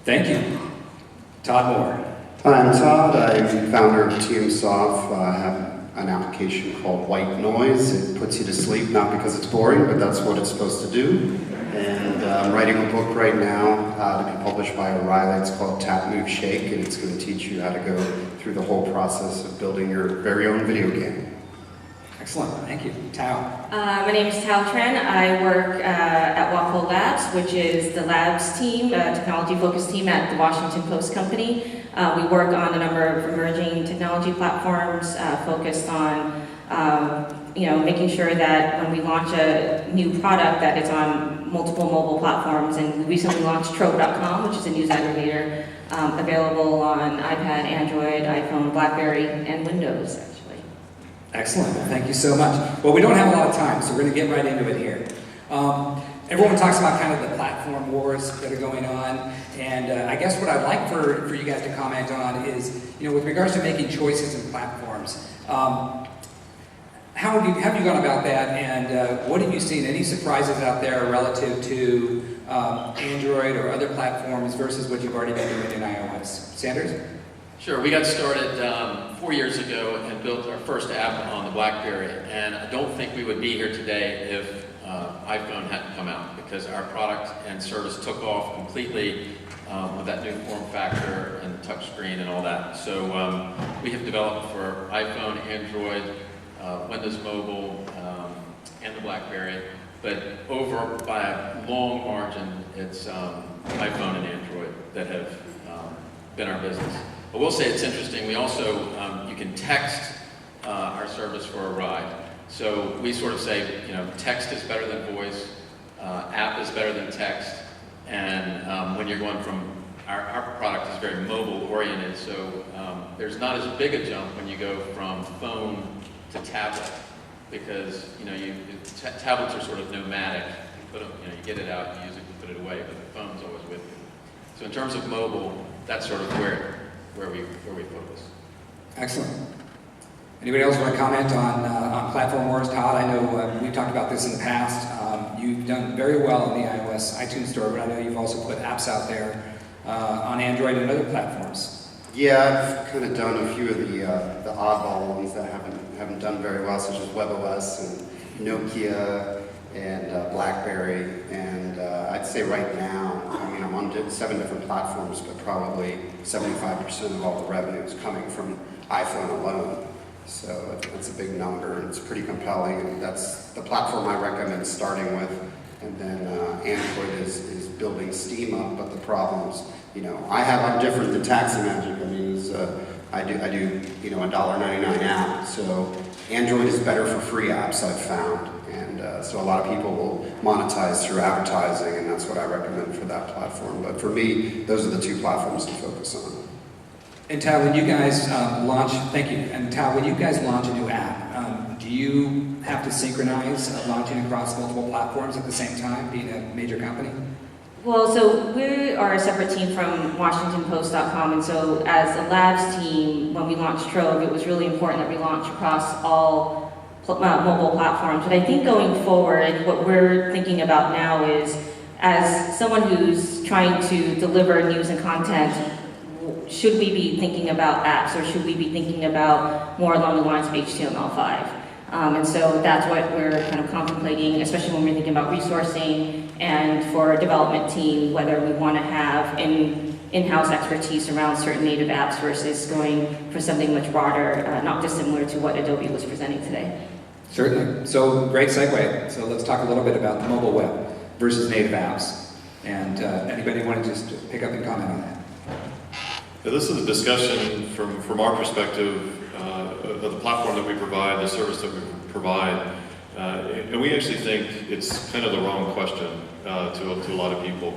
Thank you. Todd Moore. Hi, I'm Todd. I'm founder of TMSoft. I have an application called White Noise. It puts you to sleep, not because it's boring, but that's what it's supposed to do. And I'm writing a book right now to be published by O'Reilly. It's called Tap, Move, Shake, and it's going to teach you how to go through the whole process of building your very own video game. Excellent, thank you. Thao. My name is Tran. I work at Waco Labs, which is the labs team, technology-focused team at the Washington Post Company. We work on a number of emerging technology platforms focused on making sure that when we launch a new product that it's on multiple mobile platforms. And we recently launched Trove.com, which is a news aggregator available on iPad, Android, iPhone, BlackBerry, and Windows, actually. Excellent, thank you so much. Well, we don't have a lot of time, so we're going to get right into it here. Everyone talks about kind of the platform wars that are going on, and I guess what I'd like for you guys to comment on is, with regards to making choices in platforms, how have you gone about that, and what have you seen? Any surprises out there relative to Android or other platforms versus what you've already been doing in iOS? Sanders? Sure, we got started 4 years ago and built our first app on the BlackBerry, and I don't think we would be here today if iPhone hadn't come out, because our product and service took off completely with that new form factor and touchscreen and all that. So we have developed for iPhone, Android, Windows Mobile, and the BlackBerry, but over by a long margin, it's iPhone and Android that have been our business. I will say it's interesting, we also, you can text our service for a ride. So we sort of say, text is better than voice, app is better than text, and when you're going from, our product is very mobile oriented, so there's not as big a jump when you go from phone to tablet, because tablets are sort of nomadic. You put them, you get it out, you use it, you put it away, but the phone's always with you. So in terms of mobile, that's sort of where we focus. Excellent. Anybody else want to comment on platform wars? Todd, I know we've talked about this in the past. You've done very well in the iOS iTunes Store, but I know you've also put apps out there on Android and other platforms. Yeah, I've kind of done a few of the oddball ones that haven't done very well, such as WebOS and Nokia and BlackBerry. And I'd say right now, I'm on 7 different platforms, but probably 75% of all the revenue is coming from iPhone alone. So that's a big number, and it's pretty compelling. And that's the platform I recommend starting with. And then Android is building steam up, but the problems, I'm different than Taxi Magic. I do a $1.99 app. So Android is better for free apps, I've found. And so a lot of people will monetize through advertising, and that's what I recommend for that platform. But for me, those are the 2 platforms to focus on. And Thao, when you guys thank you. And Thao, when you guys launch a new app, do you have to synchronize launching across multiple platforms at the same time, being a major company? Well, so we are a separate team from WashingtonPost.com, and so as a labs team, when we launched Trove, it was really important that we launch across all mobile platforms. But I think going forward, what we're thinking about now is, as someone who's trying to deliver news and content, should we be thinking about apps, or should we be thinking about more along the lines of HTML5? And so that's what we're kind of contemplating, especially when we're thinking about resourcing and for a development team, whether we want to have in-house expertise around certain native apps versus going for something much broader, not dissimilar to what Adobe was presenting today. Certainly. So great segue. So let's talk a little bit about the mobile web versus native apps. And anybody want to just pick up and comment on that? Yeah, this is a discussion from our perspective of the platform that we provide, the service that we provide. And we actually think it's kind of the wrong question to a lot of people.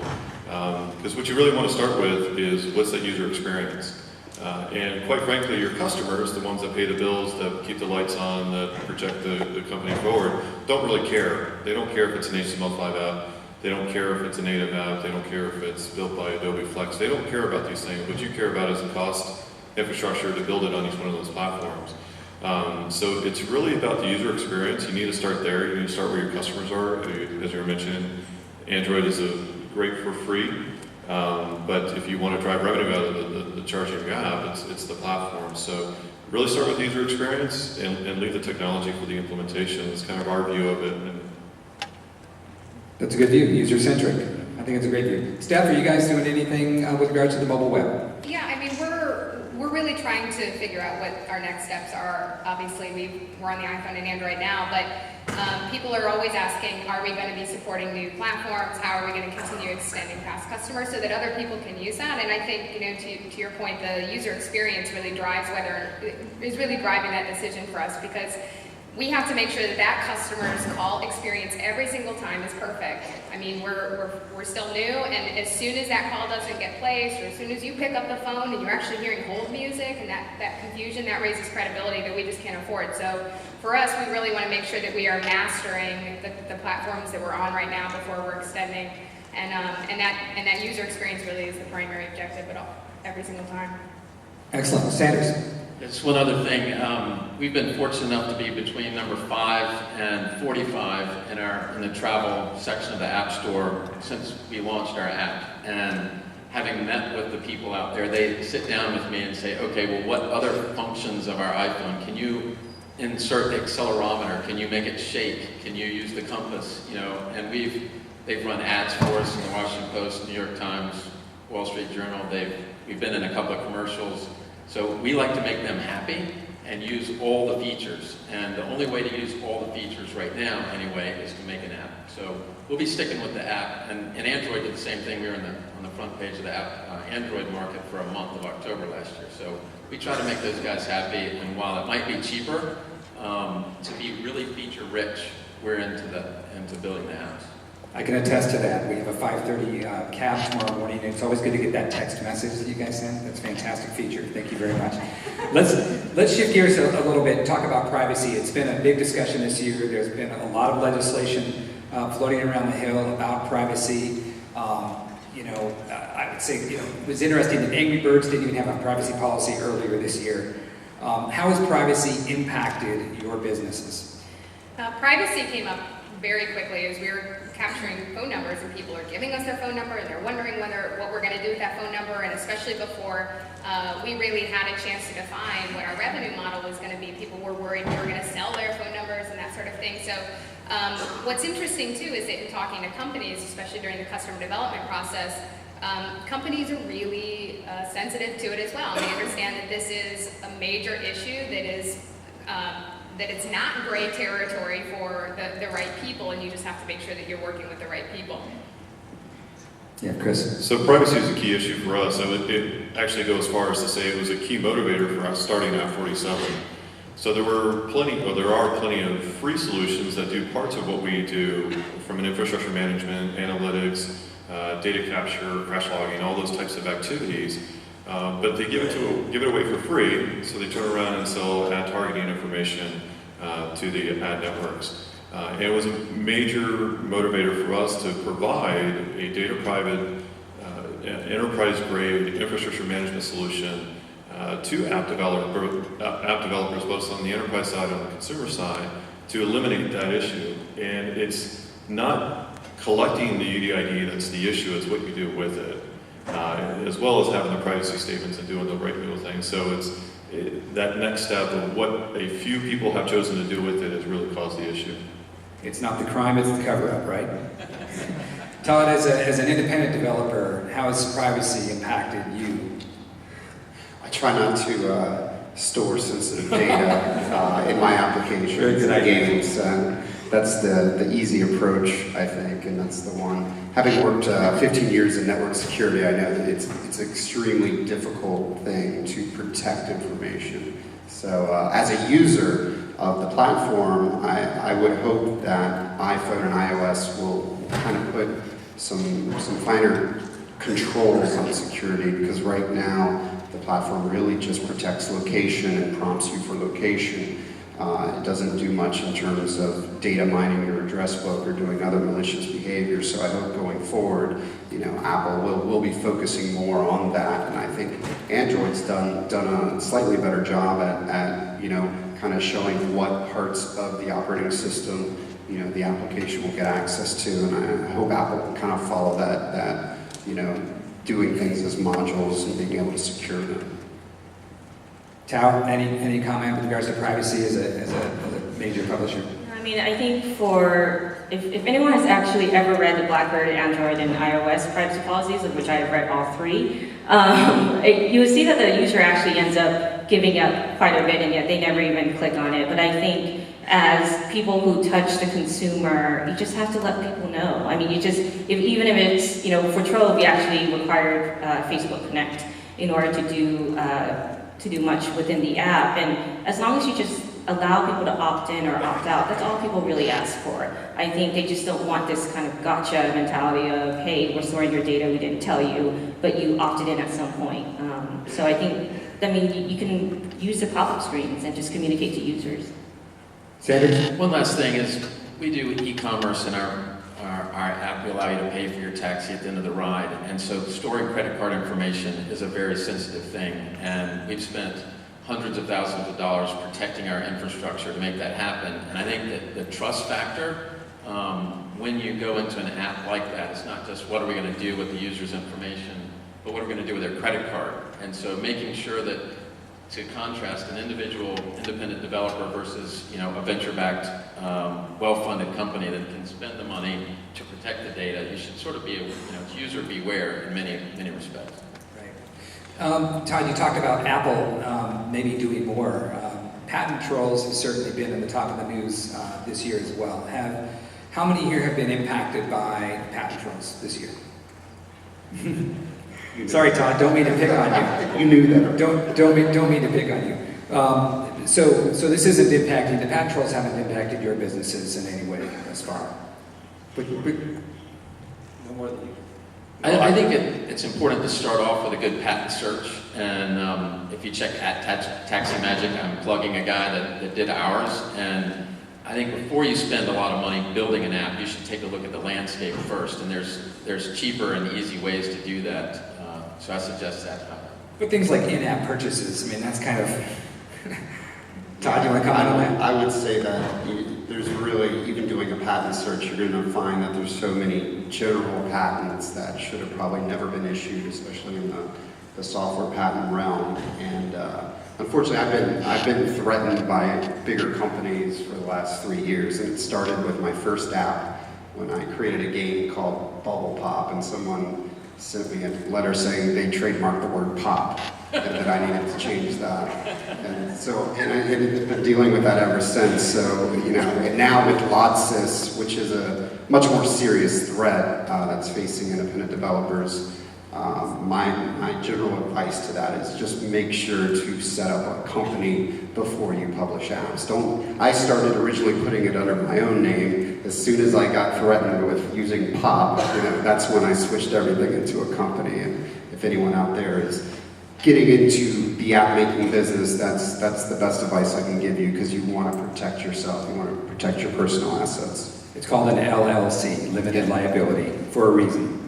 Because what you really want to start with is, what's that user experience? And quite frankly, your customers, the ones that pay the bills, that keep the lights on, that project the company forward, don't really care. They don't care if it's an HTML5 app. They don't care if it's a native app. They don't care if it's built by Adobe Flex. They don't care about these things. What you care about is the cost infrastructure to build it on each one of those platforms. So it's really about the user experience. You need to start there. You need to start where your customers are. As you were mentioning, Android is great for free. But if you want to drive revenue out of the charging of your app, it's the platform. So really start with the user experience and leave the technology for the implementation. It's kind of our view of it. That's a good view, user-centric. I think it's a great view. Steph, are you guys doing anything with regards to the mobile web? Yeah, I mean, we're really trying to figure out what our next steps are. Obviously, we're on the iPhone and Android now, but people are always asking, are we going to be supporting new platforms? How are we going to continue extending past customers so that other people can use that? And I think, to your point, the user experience really drives is really driving that decision for us, because we have to make sure that that customer's call experience every single time is perfect. I mean, we're still new, and as soon as that call doesn't get placed, or as soon as you pick up the phone and you're actually hearing hold music, and that confusion, that raises credibility that we just can't afford. So for us, we really want to make sure that we are mastering the platforms that we're on right now before we're extending, and that user experience really is the primary objective every single time. Excellent. Sanders. Just one other thing. We've been fortunate enough to be between number 5 and 45 in the travel section of the App Store since we launched our app. And having met with the people out there, they sit down with me and say, okay, well, what other functions of our iPhone? Can you insert the accelerometer? Can you make it shake? Can you use the compass? And they've run ads for us in the Washington Post, New York Times, Wall Street Journal. We've been in a couple of commercials. So we like to make them happy and use all the features. And the only way to use all the features right now, anyway, is to make an app. So we'll be sticking with the app. And Android did the same thing. We were on the front page of the Android market for a month of October last year. So we try to make those guys happy. And while it might be cheaper, to be really feature rich, we're into building the apps. I can attest to that. We have a 5:30 cab tomorrow morning, and it's always good to get that text message that you guys send. That's a fantastic feature. Thank you very much. Let's shift gears a little bit and talk about privacy. It's been a big discussion this year. There's been a lot of legislation floating around the hill about privacy. I would say, it was interesting that Angry Birds didn't even have a privacy policy earlier this year. How has privacy impacted your businesses? Privacy came up very quickly as we were capturing phone numbers, and people are giving us their phone number and they're wondering what we're going to do with that phone number, and especially before we really had a chance to define what our revenue model was going to be. People were worried we were going to sell their phone numbers and that sort of thing. So what's interesting too is that in talking to companies, especially during the customer development process, companies are really sensitive to it as well. They understand that this is a major issue that it's not gray territory for the right people, and you just have to make sure that you're working with the right people. Yeah, Chris. So privacy is a key issue for us. So it actually goes as far as to say it was a key motivator for us starting at 47. So there are plenty of free solutions that do parts of what we do, from an infrastructure management, analytics, data capture, crash logging, all those types of activities. But they give it away for free, so they turn around and sell ad targeting information to the ad networks. And it was a major motivator for us to provide a data private, enterprise-grade infrastructure management solution to app developers, both on the enterprise side and on the consumer side, to eliminate that issue. And it's not collecting the UDID that's the issue, it's what you do with it. As well as having the privacy statements and doing the right little things. So it's that next step of what a few people have chosen to do with it has really caused the issue. It's not the crime, it's the cover-up, right? Todd, as an independent developer, how has privacy impacted you? I try not to store sensitive data in my applications and games. That's the easy approach, I think, and that's the one. Having worked 15 years in network security, I know that it's an extremely difficult thing to protect information. So as a user of the platform, I would hope that iPhone and iOS will kind of put some finer controls on security, because right now the platform really just protects location and prompts you for location. It doesn't do much in terms of data mining your address book or doing other malicious behavior. So I hope going forward, Apple will be focusing more on that. And I think Android's done a slightly better job at kind of showing what parts of the operating system, the application will get access to. And I hope Apple will kind of follow that doing things as modules and being able to secure them. Thao, any comment with regards to privacy as a major publisher? I mean, I think for if anyone has actually ever read the BlackBerry, Android, and iOS privacy policies, of which I have read all three, you will see that the user actually ends up giving up quite a bit, and yet they never even click on it. But I think as people who touch the consumer, you just have to let people know. I mean, even if it's, for Trove, we actually required Facebook Connect in order to do much within the app. And as long as you just allow people to opt in or opt out, that's all people really ask for. I think they just don't want this kind of gotcha mentality of, hey, we're storing your data, we didn't tell you, but you opted in at some point. So I think, you can use the pop-up screens and just communicate to users. Sanders? One last thing is, we do e-commerce, and our app will allow you to pay for your taxi at the end of the ride. And so storing credit card information is a very sensitive thing, and we've spent hundreds of thousands of dollars protecting our infrastructure to make that happen. And I think that the trust factor, when you go into an app like that, it's not just what are we going to do with the user's information, but what are we going to do with their credit card. And so making sure that, to contrast an individual independent developer versus a venture-backed, well-funded company that can spend the money to protect the data, you should sort of be user beware in many respects. Todd, you talked about Apple maybe doing more. Patent trolls have certainly been in the top of the news this year as well. How many here have been impacted by patent trolls this year? Sorry, Todd, don't mean to pick on you. You knew that. Don't mean to pick on you. So this isn't impacting, the patent trolls haven't impacted your businesses in any way thus far. But no more than you. I think it's important to start off with a good patent search, and if you check at Taxi Magic, I'm plugging a guy that did ours, and I think before you spend a lot of money building an app, you should take a look at the landscape first, and there's cheaper and easy ways to do that, so I suggest that. But things like in-app purchases, that's kind of... Todd, you want to comment on that? I would say that there's really, even doing a patent search, you're going to find that there's so many general patents that should have probably never been issued, especially in the software patent realm. And unfortunately, I've been threatened by bigger companies for the last 3 years, and it started with my first app when I created a game called Bubble Pop, and someone sent me a letter saying they trademarked the word pop, and that I needed to change that. And so, and I've been dealing with that ever since. So, and now with LODSIS, which is a much more serious threat that's facing independent developers, my general advice to that is just make sure to set up a company before you publish apps. I started originally putting it under my own name. As soon as I got threatened with using POP, that's when I switched everything into a company. And if anyone out there is getting into the app-making business, that's the best advice I can give you, because you want to protect yourself. You want to protect your personal assets. It's called an LLC, limited liability, for a reason.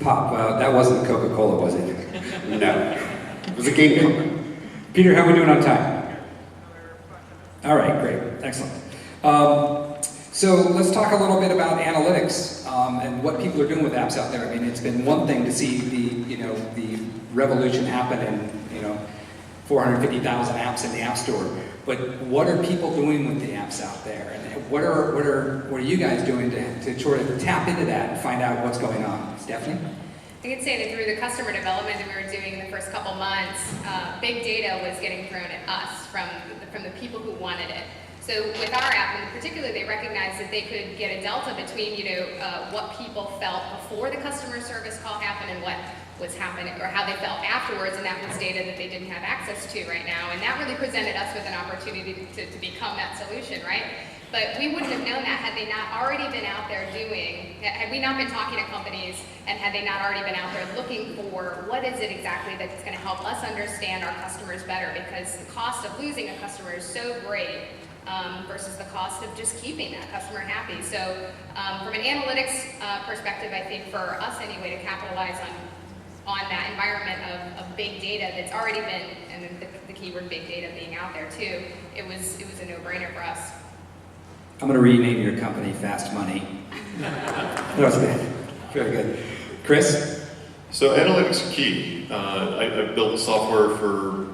Pop, that wasn't Coca-Cola, was it? No. It was a game company. Peter, how are we doing on time? All right, great, excellent. So let's talk a little bit about analytics and what people are doing with apps out there. It's been one thing to see the revolution happen and 450,000 apps in the App Store, but what are people doing with the apps out there, and what are you guys doing to sort of tap into that and find out what's going on? Stephanie? I could say that through the customer development that we were doing in the first couple months, big data was getting thrown at us from the people who wanted it. So with our app in particular, they recognized that they could get a delta between what people felt before the customer service call happened and what was happening, or how they felt afterwards, and that was data that they didn't have access to right now. And that really presented us with an opportunity to become that solution, right? But we wouldn't have known that had they not already been out there had we not been talking to companies, and had they not already been out there looking for what is it exactly that's going to help us understand our customers better, because the cost of losing a customer is so great versus the cost of just keeping that customer happy. So from an analytics perspective, I think for us anyway, to capitalize on that environment of big data that's already been, and the keyword big data being out there too, it was a no-brainer for us. I'm going to rename your company Fast Money. That was good. Very good. Chris? So analytics are key. I built software for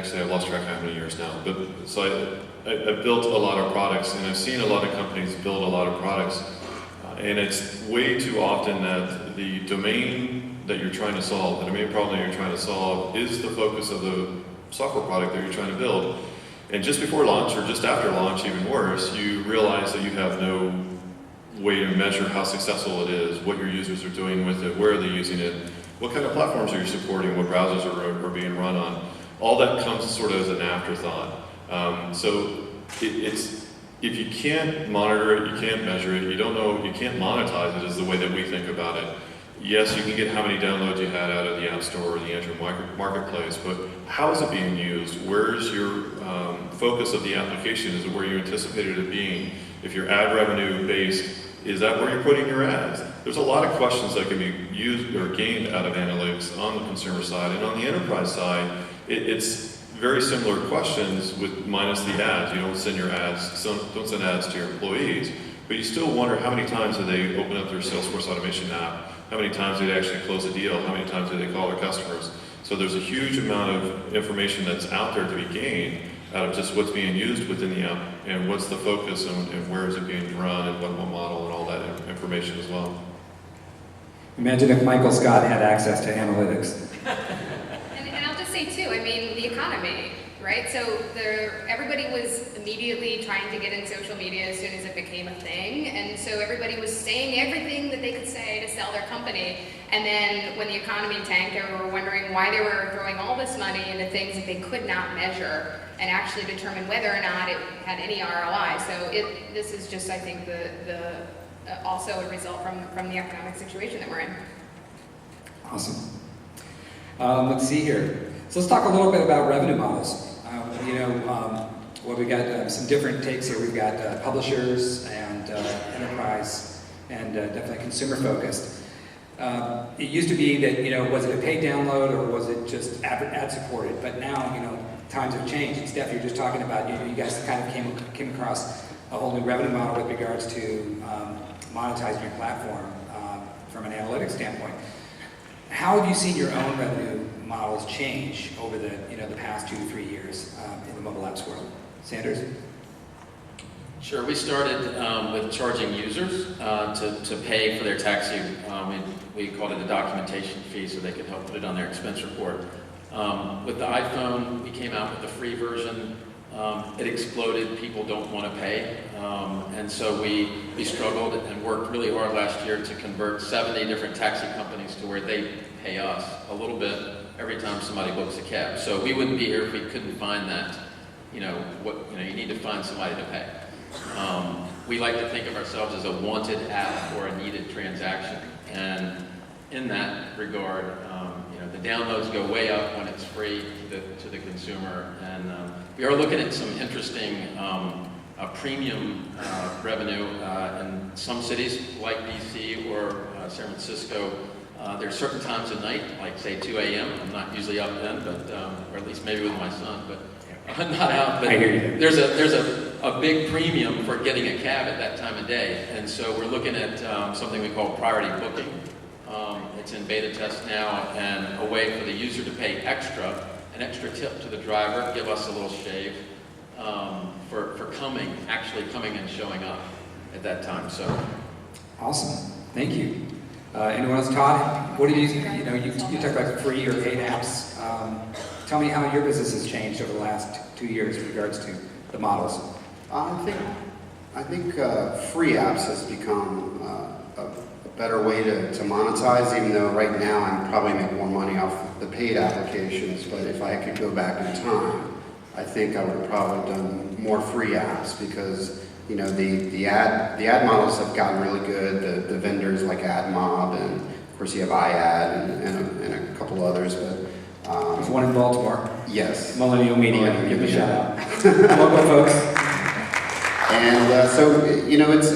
actually I've lost track of how many years now, but so I've built a lot of products, and I've seen a lot of companies build a lot of products, and it's way too often that the domain that you're trying to solve, the domain problem that you're trying to solve, is the focus of the software product that you're trying to build. And just before launch, or just after launch, even worse, you realize that you have no way to measure how successful it is, what your users are doing with it, where are they using it, what kind of platforms are you supporting, what browsers are being run on. All that comes sort of as an afterthought. So it's, if you can't monitor it, you can't measure it, you don't know, you can't monetize it is the way that we think about it. Yes, you can get how many downloads you had out of the App Store or the Android Marketplace, but how is it being used? Where's your focus of the application? Is it where you anticipated it being? If you're ad revenue based, is that where you're putting your ads? There's a lot of questions that can be used or gained out of analytics on the consumer side, and on the enterprise side, it's very similar questions with minus the ads. You don't send your ads, don't send ads to your employees, but you still wonder how many times do they open up their Salesforce automation app, how many times do they actually close a deal, how many times do they call their customers. So there's a huge amount of information that's out there to be gained out of just what's being used within the app, and what's the focus, and where is it being run, and what model, and all that information as well. Imagine if Michael Scott had access to analytics. And I'll just say too, I mean, the economy, right? So everybody was immediately trying to get in social media as soon as it became a thing, and so everybody was saying everything that they could say to sell their company. And then when the economy tanked, they were wondering why they were throwing all this money into things that they could not measure and actually determine whether or not it had any ROI. So this is just, I think, also a result from the economic situation that we're in. Awesome. Let's see here. So let's talk a little bit about revenue models. Well, we got some different takes here. We've got publishers and enterprise, and definitely consumer focused. It used to be that, was it a paid download or was it just ad supported? But now, times have changed. And Steph, you're just talking about, you guys kind of came across a whole new revenue model with regards to monetizing your platform from an analytics standpoint. How have you seen your own revenue models change over the past 2 to 3 years in the mobile apps world? Sanders? Sure. We started with charging users to pay for their taxi. We called it a documentation fee, so they could help put it on their expense report. With the iPhone, we came out with the free version. It exploded. People don't want to pay. And so we struggled and worked really hard last year to convert 70 different taxi companies to where they pay us a little bit every time somebody books a cab. So we wouldn't be here if we couldn't find that, you need to find somebody to pay. We like to think of ourselves as a wanted app or a needed transaction. And in that regard, the downloads go way up when it's free to the consumer. And we are looking at some interesting premium revenue in some cities like DC or San Francisco. There's certain times of night, like say 2 a.m. I'm not usually up then, but or at least maybe with my son, but I'm not out. But I hear you. There's a big premium for getting a cab at that time of day, and so we're looking at something we call priority booking. It's in beta test now, and a way for the user to pay an extra tip to the driver, give us a little shave for actually coming and showing up at that time. So awesome. Thank you. Anyone else? Todd, what do you talked about free or paid apps. Tell me how your business has changed over the last 2 years in regards to the models. I think free apps has become a better way to monetize, even though right now I probably make more money off the paid applications. But if I could go back in time, I think I would have probably done more free apps because the ad models have gotten really good. The vendors like AdMob, and of course you have iAd and a couple others. But there's one in Baltimore. Yes. Millennial Media. Give them a shout out. Local folks. And so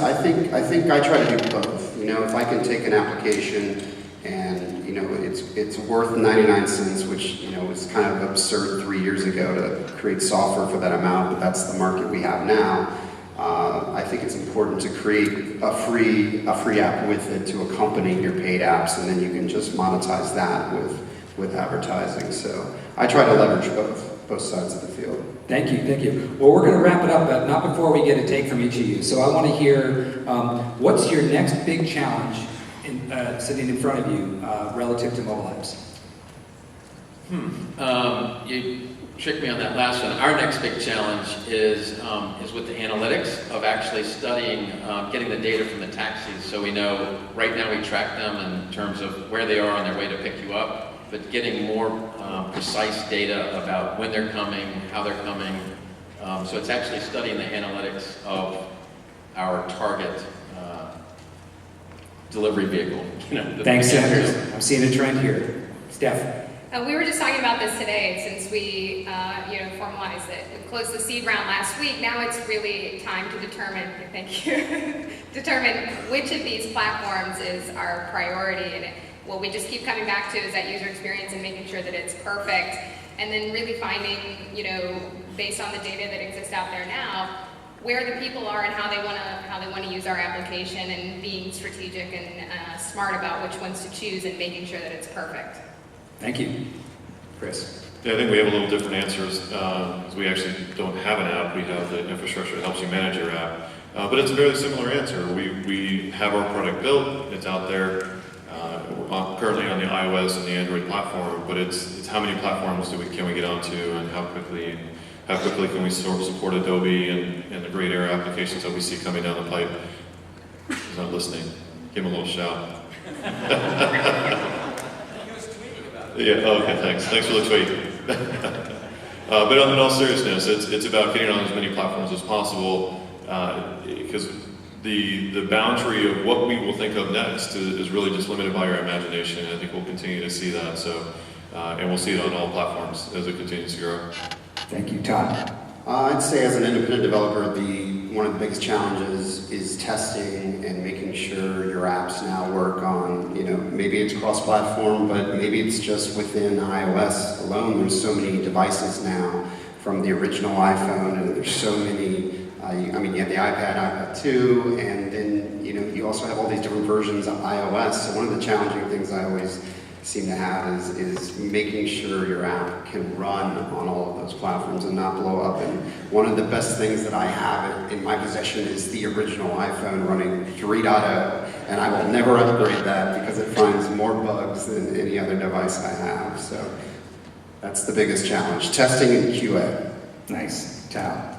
I think I try to do both. If I can take an application and it's worth 99 cents, which was kind of absurd 3 years ago to create software for that amount, but that's the market we have now. I think it's important to create a free app with it to accompany your paid apps, and then you can just monetize that with advertising. So I try to leverage both. both sides of the field. Thank you, thank you. Well, we're going to wrap it up, but not before we get a take from each of you. So I want to hear, what's your next big challenge sitting in front of you relative to mobile apps? You tricked me on that last one. Our next big challenge is with the analytics of actually studying, getting the data from the taxis. So we know right now we track them in terms of where they are on their way to pick you up, but getting more precise data about when they're coming, how they're coming. So it's actually studying the analytics of our target delivery vehicle. Thanks, Sanders. I'm seeing a trend here. Steph. We were just talking about this today, since we, formalized it. We closed the seed round last week. Now it's really time to determine, determine which of these platforms is our priority. And what we just keep coming back to is that user experience and making sure that it's perfect. And then really finding, based on the data that exists out there now, where the people are and how they want to use our application, and being strategic and smart about which ones to choose and making sure that it's perfect. Thank you. Chris. Yeah, I think we have a little different answers, because we actually don't have an app. We have the infrastructure that helps you manage your app. But it's a very similar answer. We have our product built, it's out there, currently on the iOS and the Android platform, but it's how many platforms can we get onto, and how quickly can we support Adobe and the great Air applications that we see coming down the pipe. He's not listening. Give him a little shout. Yeah, okay, thanks. Thanks for the tweet. But in all seriousness, it's about getting on as many platforms as possible, because the boundary of what we will think of next is really just limited by our imagination. I think we'll continue to see that, and we'll see it on all platforms as it continues to grow. Thank you, Todd. I'd say as an independent developer, one of the biggest challenges is testing and making sure your apps now work on, maybe it's cross-platform, but maybe it's just within iOS alone. There's so many devices now from the original iPhone, and there's so many, you have the iPad, iPad 2, and then, you also have all these different versions of iOS. So one of the challenging things I always seem to have is making sure your app can run on all of those platforms and not blow up. And one of the best things that I have in my possession is the original iPhone running 3.0, and I will never upgrade that because it finds more bugs than any other device I have. So that's the biggest challenge, testing and QA. Nice. Thao.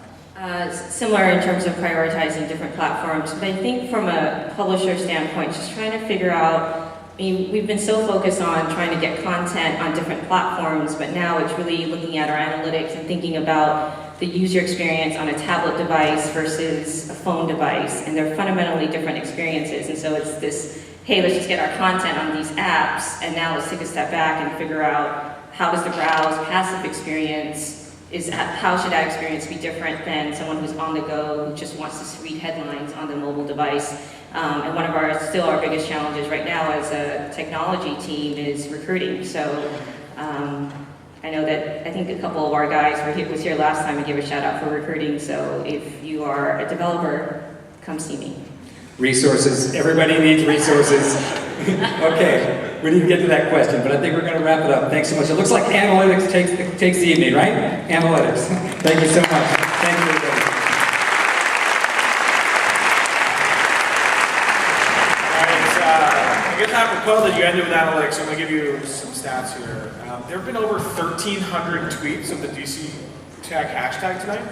Similar in terms of prioritizing different platforms, but I think from a publisher standpoint, just trying to figure out, we've been so focused on trying to get content on different platforms, but now it's really looking at our analytics and thinking about the user experience on a tablet device versus a phone device, and they're fundamentally different experiences. And so it's this, hey, let's just get our content on these apps, and now let's take a step back and figure out how does the browse passive experience, how should that experience be different than someone who's on the go, who just wants to read headlines on the mobile device. And one of our biggest challenges right now as a technology team is recruiting. So I know that I think a couple of our guys was here last time and gave a shout out for recruiting. So if you are a developer, come see me. Resources. Everybody needs resources. Okay, we need to get to that question, but I think we're going to wrap it up. Thanks so much. It looks like analytics takes the evening, right? Analytics. Thank you so much. Thank you, everybody. I guess apropos that you ended with analytics, I'm going to give you some stats here. There have been over 1,300 tweets of the DC Tech hashtag tonight,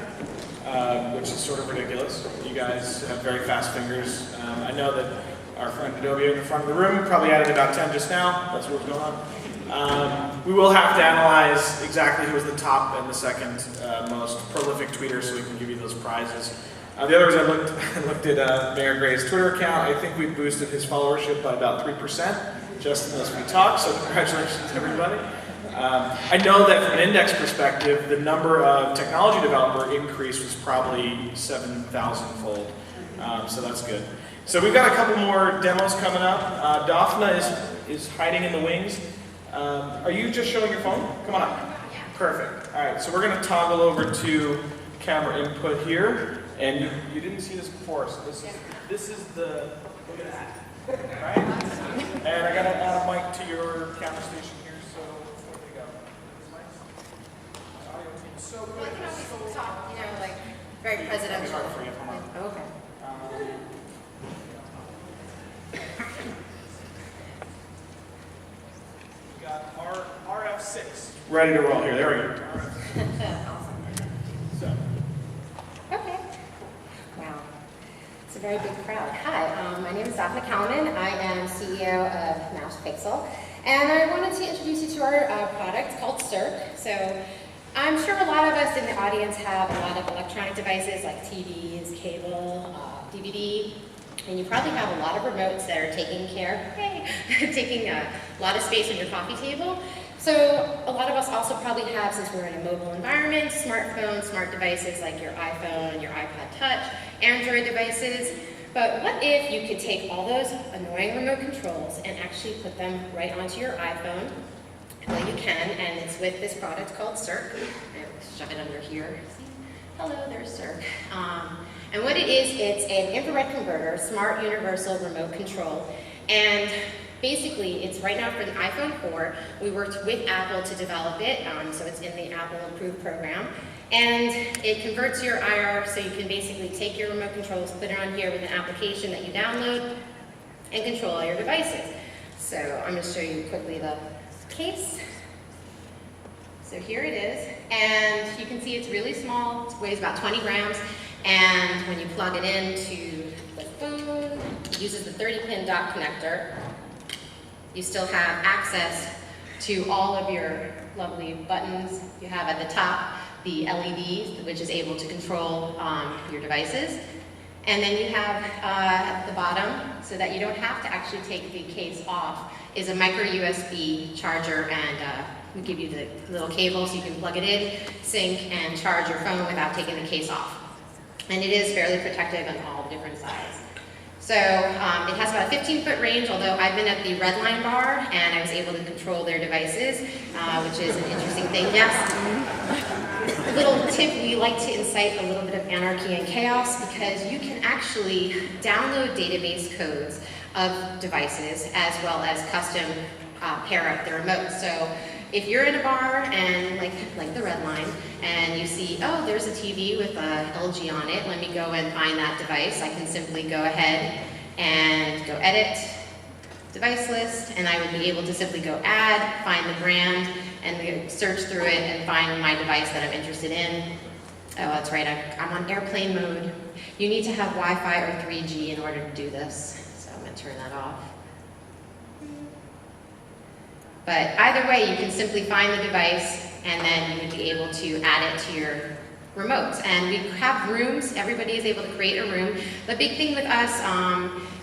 which is sort of ridiculous. You guys have very fast fingers. I know that our friend Adobe in the front of the room probably added about 10 just now. That's what's going on. We will have to analyze exactly who was the top and the second most prolific tweeter so we can give you those prizes. The other is I looked at Mayor Gray's Twitter account. I think we boosted his followership by about 3% just in this week talk, so congratulations to everybody. I know that from an index perspective, the number of technology developer increase was probably 7,000-fold, so that's good. So we've got a couple more demos coming up. Daphna is hiding in the wings. Are you just showing your phone? Come on. Perfect. All right, so we're going to toggle over to camera input here. And you didn't see this before, so this is the, look at that, right? And I got to add a mic to your camera station here, so there we go. Audio Well, I can always talk, like very presidential. Sorry for you, come on. Oh, okay. We got RF6 ready to roll here. There we go. Awesome. So. Okay. Wow. It's a very big crowd. Hi, my name is Daphne Kalman. I am CEO of Mouse Pixel. And I wanted to introduce you to our product called Circ. So I'm sure a lot of us in the audience have a lot of electronic devices like TVs, cable, DVD, and you probably have a lot of remotes that are taking a lot of space on your coffee table. So a lot of us also probably have, since we're in a mobile environment, smartphones, smart devices like your iPhone, your iPod Touch, Android devices. But what if you could take all those annoying remote controls and actually put them right onto your iPhone? Well, you can, and it's with this product called Circ. I'll shove it under here. Hello, there's Circ. And what it is, it's an infrared converter, smart universal remote control. And basically, it's right now for the iPhone 4. We worked with Apple to develop it, so it's in the Apple Approved program. And it converts your IR, so you can basically take your remote controls, put it on here with an application that you download, and control all your devices. So I'm going to show you quickly the case. So here it is, and you can see it's really small. It weighs about 20 grams, and when you plug it into the phone, it uses the 30-pin dock connector. You still have access to all of your lovely buttons. You have at the top the LED, which is able to control your devices. And then you have at the bottom, so that you don't have to actually take the case off, is a micro USB charger, and we give you the little cable so you can plug it in, sync, and charge your phone without taking the case off. And it is fairly protective on all the different sides. So it has about a 15-foot range, although I've been at the Red Line bar and I was able to control their devices, which is an interesting thing. Yes. A little tip, we like to incite a little bit of anarchy and chaos because you can actually download database codes of devices as well as custom pair up the remote. So if you're in a bar and like the Red Line and you see, oh, there's a TV with a LG on it, let me go and find that device. I can simply go ahead and go edit device list, and I would be able to simply go add, find the brand, and search through it and find my device that I'm interested in. Oh, that's right, I'm on airplane mode. You need to have Wi-Fi or 3G in order to do this, so I'm going to turn that off. But either way, you can simply find the device, and then you would be able to add it to your remotes. And we have rooms. Everybody is able to create a room. The big thing with us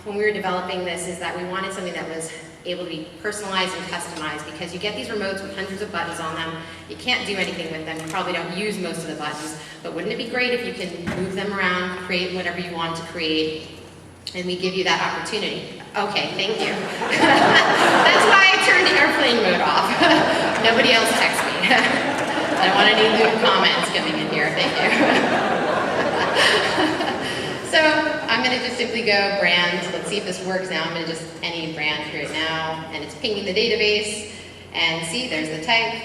when we were developing this is that we wanted something that was able to be personalized and customized, because you get these remotes with hundreds of buttons on them. You can't do anything with them. You probably don't use most of the buttons. But wouldn't it be great if you can move them around, create whatever you want to create, and we give you that opportunity. Okay, thank you. That's why I turned airplane mode off. Nobody else text me. I don't want any lewd comments coming in here, thank you. So I'm going to just simply go brand. Let's see if this works now. I'm going to just any brand here now, and it's pinging the database. And see, there's the type.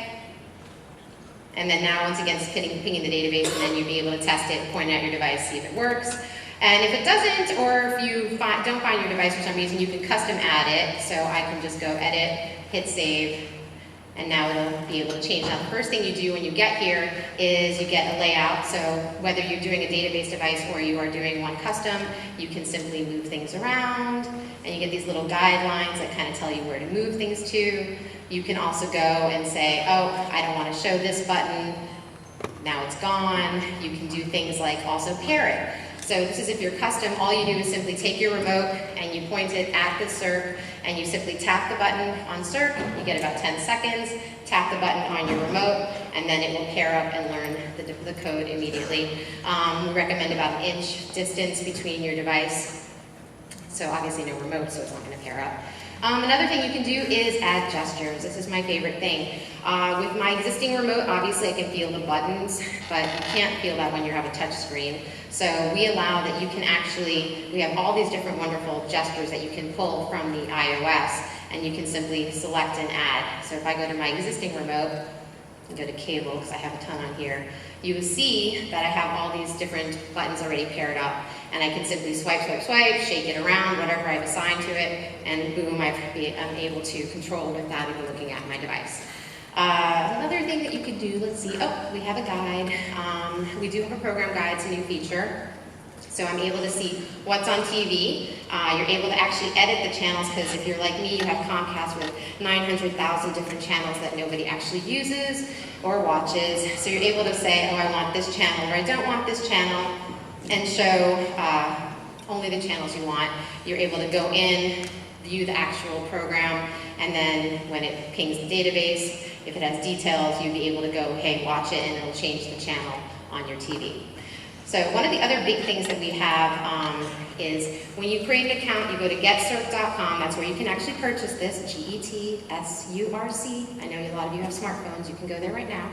And then now, once again, it's pinging the database, and then you'll be able to test it, point out your device, see if it works. And if it doesn't, or if you don't find your device for some reason, you can custom add it. So I can just go edit, hit save, and now it'll be able to change. Now, the first thing you do when you get here is you get a layout. So whether you're doing a database device or you are doing one custom, you can simply move things around, and you get these little guidelines that kind of tell you where to move things to. You can also go and say, oh, I don't want to show this button. Now it's gone. You can do things like also pair it. So this is if you're custom, all you do is simply take your remote and you point it at the Circ, and you simply tap the button on Circ. You get about 10 seconds, tap the button on your remote, and then it will pair up and learn the code immediately. We recommend about an inch distance between your device. So obviously no remote, so it's not going to pair up. Another thing you can do is add gestures. This is my favorite thing. With my existing remote, obviously I can feel the buttons, but you can't feel that when you have a touch screen. So we allow that you can actually, we have all these different wonderful gestures that you can pull from the iOS, and you can simply select and add. So if I go to my existing remote, go to cable because I have a ton on here, you will see that I have all these different buttons already paired up, and I can simply swipe, swipe, swipe, shake it around, whatever I've assigned to it, and boom, I'm able to control without even looking at my device. Another thing that you could do, let's see, oh, we have a guide. We do have a program guide, it's a new feature. So I'm able to see what's on TV. You're able to actually edit the channels, because if you're like me, you have Comcast with 900,000 different channels that nobody actually uses or watches. So you're able to say, oh, I want this channel, or I don't want this channel, and show only the channels you want. You're able to go in, view the actual program, and then when it pings the database, if it has details, you'll be able to go, hey, watch it, and it'll change the channel on your TV. So one of the other big things that we have is when you create an account, you go to getsurc.com. That's where you can actually purchase this, GETSURC. I know a lot of you have smartphones. You can go there right now.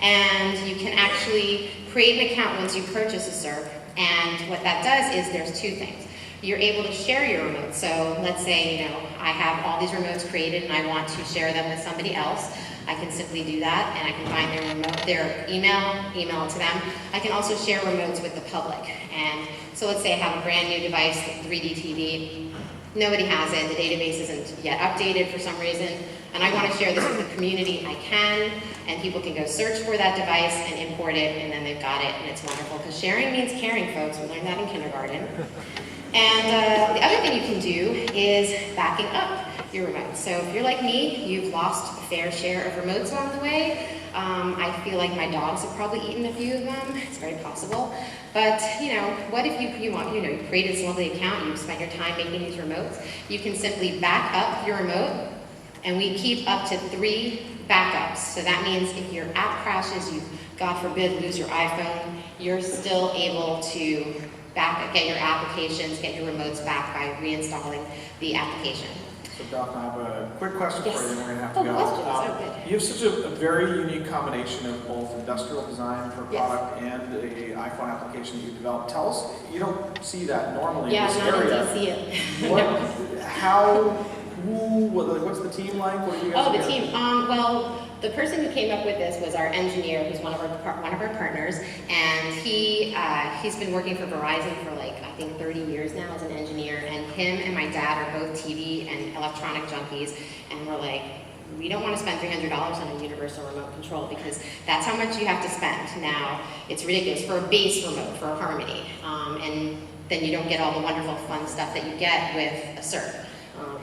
And you can actually create an account once you purchase a SURC. And what that does is there's two things. You're able to share your remotes. So let's say, I have all these remotes created and I want to share them with somebody else. I can simply do that, and I can find their remote, their email it to them. I can also share remotes with the public. And so let's say I have a brand new device, 3D TV. Nobody has it. The database isn't yet updated for some reason. And I want to share this with the community. I can, and people can go search for that device and import it, and then they've got it, and it's wonderful. Because sharing means caring, folks. We learned that in kindergarten. And the other thing you can do is backing up your remotes. So if you're like me, you've lost a fair share of remotes along the way. I feel like my dogs have probably eaten a few of them. It's very possible. But what if you want, you created this lovely account, you spent your time making these remotes. You can simply back up your remote, and we keep up to 3 backups. So that means if your app crashes, you, God forbid, lose your iPhone, you're still able to get your applications, get your remotes back by reinstalling the application. So Doc, I have a quick question for you, and we're going to have to go. Questions. Oh, good. You have such a very unique combination of both industrial design for a product and an iPhone application that you developed. Tell us, you don't see that normally in this area. Yeah, not see it. What's the team like? What are you guys the team. Well, the person who came up with this was our engineer, who's one of our partners, and he's been working for Verizon for I think 30 years now as an engineer. And him and my dad are both TV and electronic junkies, and we're like, we don't want to spend $300 on a universal remote control because that's how much you have to spend. Now, it's ridiculous for a base remote for a Harmony, and then you don't get all the wonderful fun stuff that you get with a SURC.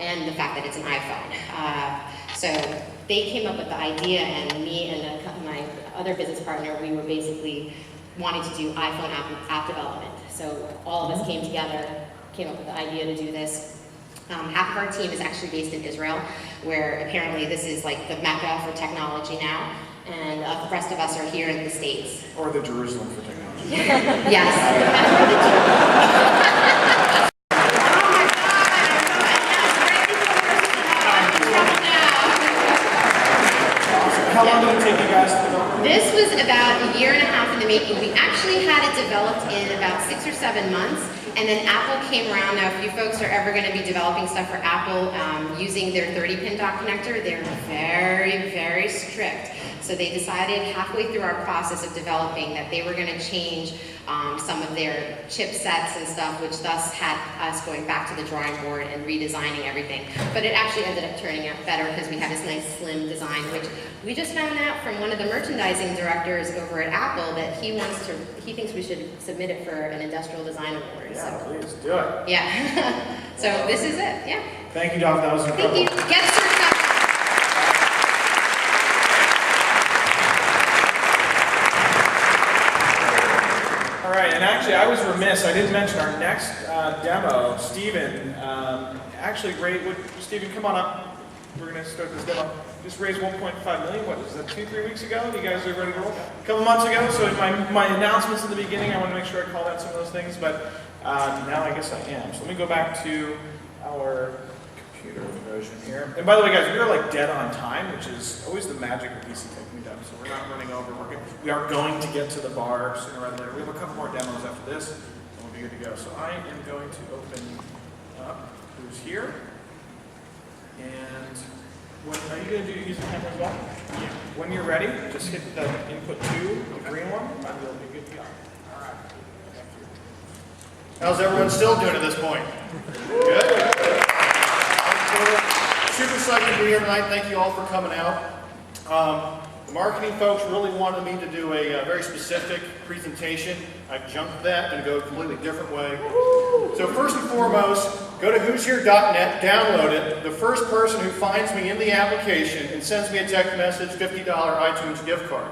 And the fact that it's an iPhone. So they came up with the idea, and me and my other business partner, we were basically wanting to do iPhone app development. So all of us came together, came up with the idea to do this. Half of our team is actually based in Israel, where apparently this is like the Mecca for technology now, and the rest of us are here in the States. Or the Jerusalem for technology. Yes. How long did it take you guys to develop? This was about a year and a half in the making. We actually had it developed in about 6 or 7 months, and then Apple came around. Now, if you folks are ever going to be developing stuff for Apple using their 30-pin dock connector, they're very, very strict. So they decided halfway through our process of developing that they were going to change some of their chipsets and stuff, which thus had us going back to the drawing board and redesigning everything. But it actually ended up turning out better because we had this nice slim design, which we just found out from one of the merchandising directors over at Apple that he thinks we should submit it for an industrial design award. Yeah, so. please do it. Yeah. So this is it. Yeah. Thank you, Doc. That was incredible. Thank you. Get started. All right, and actually I was remiss, I didn't mention our next demo, Steven. Actually, Steven, come on up. We're going to start this demo. Just raised 1.5 million, what was that, 2-3 weeks ago? You guys are ready to roll? A couple months ago, so in my announcements in the beginning, I want to make sure I called out some of those things, but now I guess I am. So let me go back to our computer version here. And by the way, guys, we are like dead on time, which is always the magic of DC Tech Meetup, so we're not running over. We are going to get to the bar sooner rather than later. We have a couple more demos after this, and we'll be good to go. So I am going to open up who's here, and Are you going to use the camera as well? Yeah. When you're ready, just hit the input 2, the green one, and you'll be good to go. All right. How's everyone still doing at this point? Good? Super excited to be here tonight. Thank you all for coming out. The marketing folks really wanted me to do a very specific presentation. I've jumped that and go a completely different way. So first and foremost, go to who'shere.net, download it. The first person who finds me in the application and sends me a text message, $50 iTunes gift card.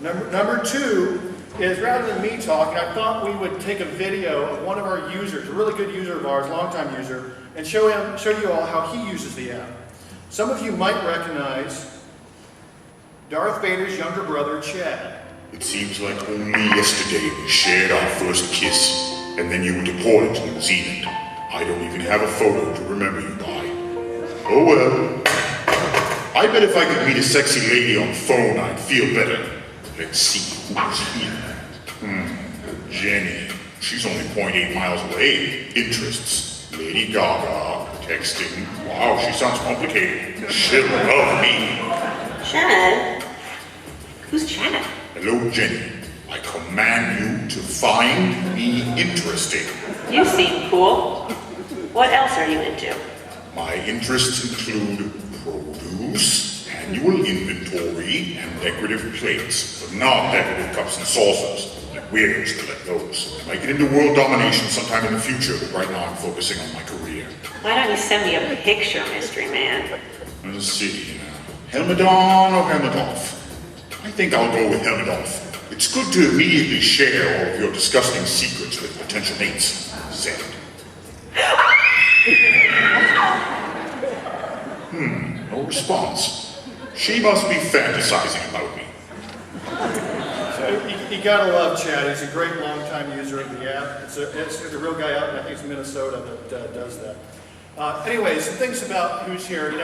Number 2 is, rather than me talking, I thought we would take a video of one of our users, a really good user of ours, longtime user, and show you all how he uses the app. Some of you might recognize Darth Vader's younger brother, Chad. It seems like only yesterday we shared our first kiss, and then you were deported to New Zealand. I don't even have a photo to remember you by. Oh well. I bet if I could meet a sexy lady on the phone, I'd feel better. Let's see who's here. Jenny. She's only 0.8 miles away. Interests. Lady Gaga. Texting. Wow, she sounds complicated. She'll love me. Chad? Who's Chad? Hello, Jenny. I command you to find me interesting. You seem cool. What else are you into? My interests include produce, annual inventory, and decorative plates, but not decorative cups and saucers. Weirdos collect those. I might get into world domination sometime in the future, but right now I'm focusing on my career. Why don't you send me a picture, mystery man? Let's see. Helmet on or helmet off? I think I'll go with helmet off. It's good to immediately share all of your disgusting secrets with potential mates. Send. No response. She must be fantasizing about me. So you gotta love Chad. He's a great long-time user of the app. It's a real guy out in, I think it's Minnesota that does that. Anyways, some things about Who's Here. You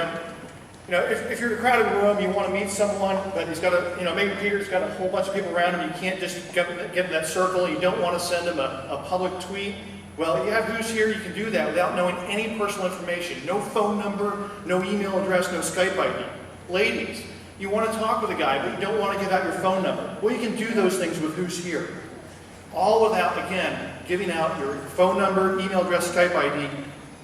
know, if you're in a crowded room, you want to meet someone, but he's got maybe Peter's got a whole bunch of people around him. You can't just get in that circle. You don't want to send him a public tweet. Well, you have Who's Here. You can do that without knowing any personal information. No phone number, no email address, no Skype ID. Ladies, you want to talk with a guy, but you don't want to give out your phone number. Well, you can do those things with Who's Here. All without, again, giving out your phone number, email address, Skype ID,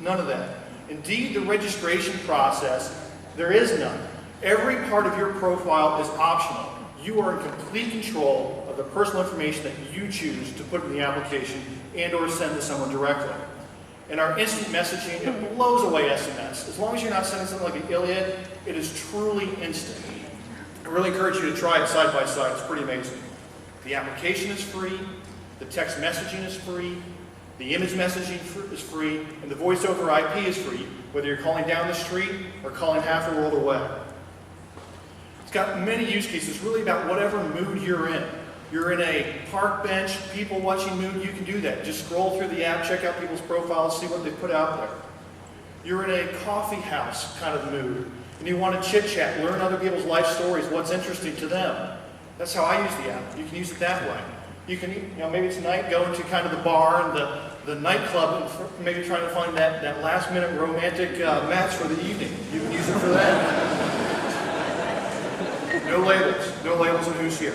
none of that. Indeed, the registration process, there is none. Every part of your profile is optional. You are in complete control of the personal information that you choose to put in the application and or send to someone directly. And our instant messaging, it blows away SMS. As long as you're not sending something like an Iliad, it is truly instant. I really encourage you to try it side by side. It's pretty amazing. The application is free. The text messaging is free. The image messaging is free. And the voice over IP is free, whether you're calling down the street or calling half the world away. It's got many use cases, really about whatever mood you're in. You're in a park bench, people watching mood, you can do that. Just scroll through the app, check out people's profiles, see what they put out there. You're in a coffee house kind of mood, and you want to chit-chat, learn other people's life stories, what's interesting to them. That's how I use the app. You can use it that way. You can, maybe tonight go into kind of the bar and the nightclub and maybe trying to find that last-minute romantic match for the evening. You can use it for that. No labels on Who's Here.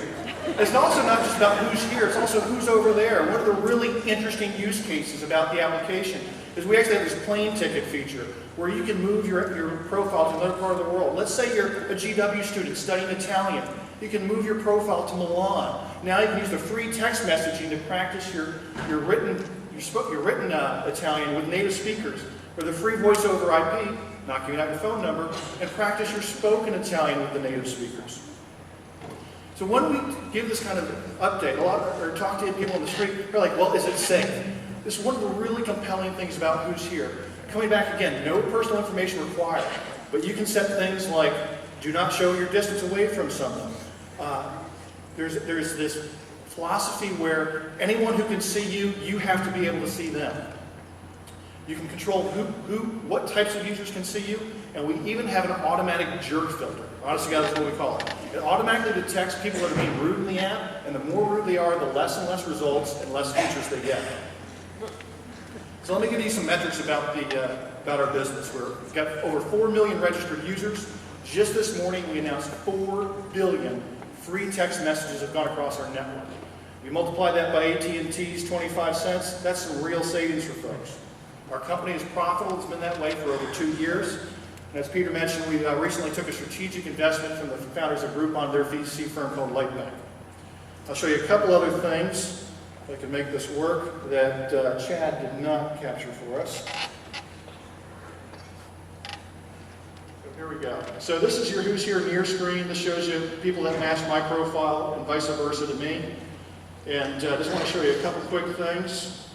It's also not just about who's here, it's also who's over there. One of the really interesting use cases about the application is we actually have this plane ticket feature where you can move your profile to another part of the world. Let's say you're a GW student studying Italian. You can move your profile to Milan. Now you can use the free text messaging to practice your written Italian with native speakers, or the free voice over IP, not giving out your phone number, and practice your spoken Italian with the native speakers. So when we give this kind of update, or talk to people on the street, they're like, well, is it safe? This is one of the really compelling things about Who's Here. Coming back again, no personal information required, but you can set things like, do not show your distance away from someone. There's this philosophy where anyone who can see you, you have to be able to see them. You can control what types of users can see you, and we even have an automatic jerk filter. Honestly, that's what we call it. It automatically detects people that are being rude in the app, and the more rude they are, the less and less results and less features they get. So let me give you some metrics about about our business. We've got over 4 million registered users. Just this morning, we announced 4 billion free text messages have gone across our network. We multiply that by AT&T's 25 cents, that's some real savings for folks. Our company is profitable, it's been that way for over 2 years. And as Peter mentioned, we recently took a strategic investment from the founders of Groupon, their VC firm called Lightbank. I'll show you a couple other things, if I can make this work, that Chad did not capture for us. Here we go. So this is your Who's Here Near screen. This shows you people that match my profile and vice versa to me. And just want to show you a couple quick things.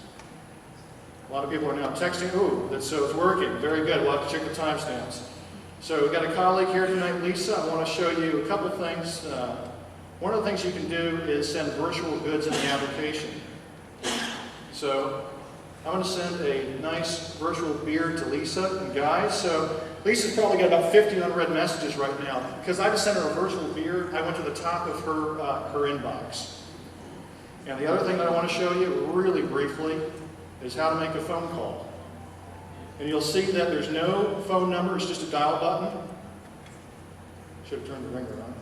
A lot of people are now texting. Ooh, so it's working. Very good. We'll have to check the timestamps. So we've got a colleague here tonight, Lisa. I want to show you a couple things. One of the things you can do is send virtual goods in the application. So I'm going to send a nice virtual beer to Lisa and guys. So Lisa's probably got about 50 unread messages right now. Because I just sent her a virtual beer, I went to the top of her inbox. And the other thing that I want to show you really briefly is how to make a phone call. And you'll see that there's no phone number, it's just a dial button. Should have turned the ringer on.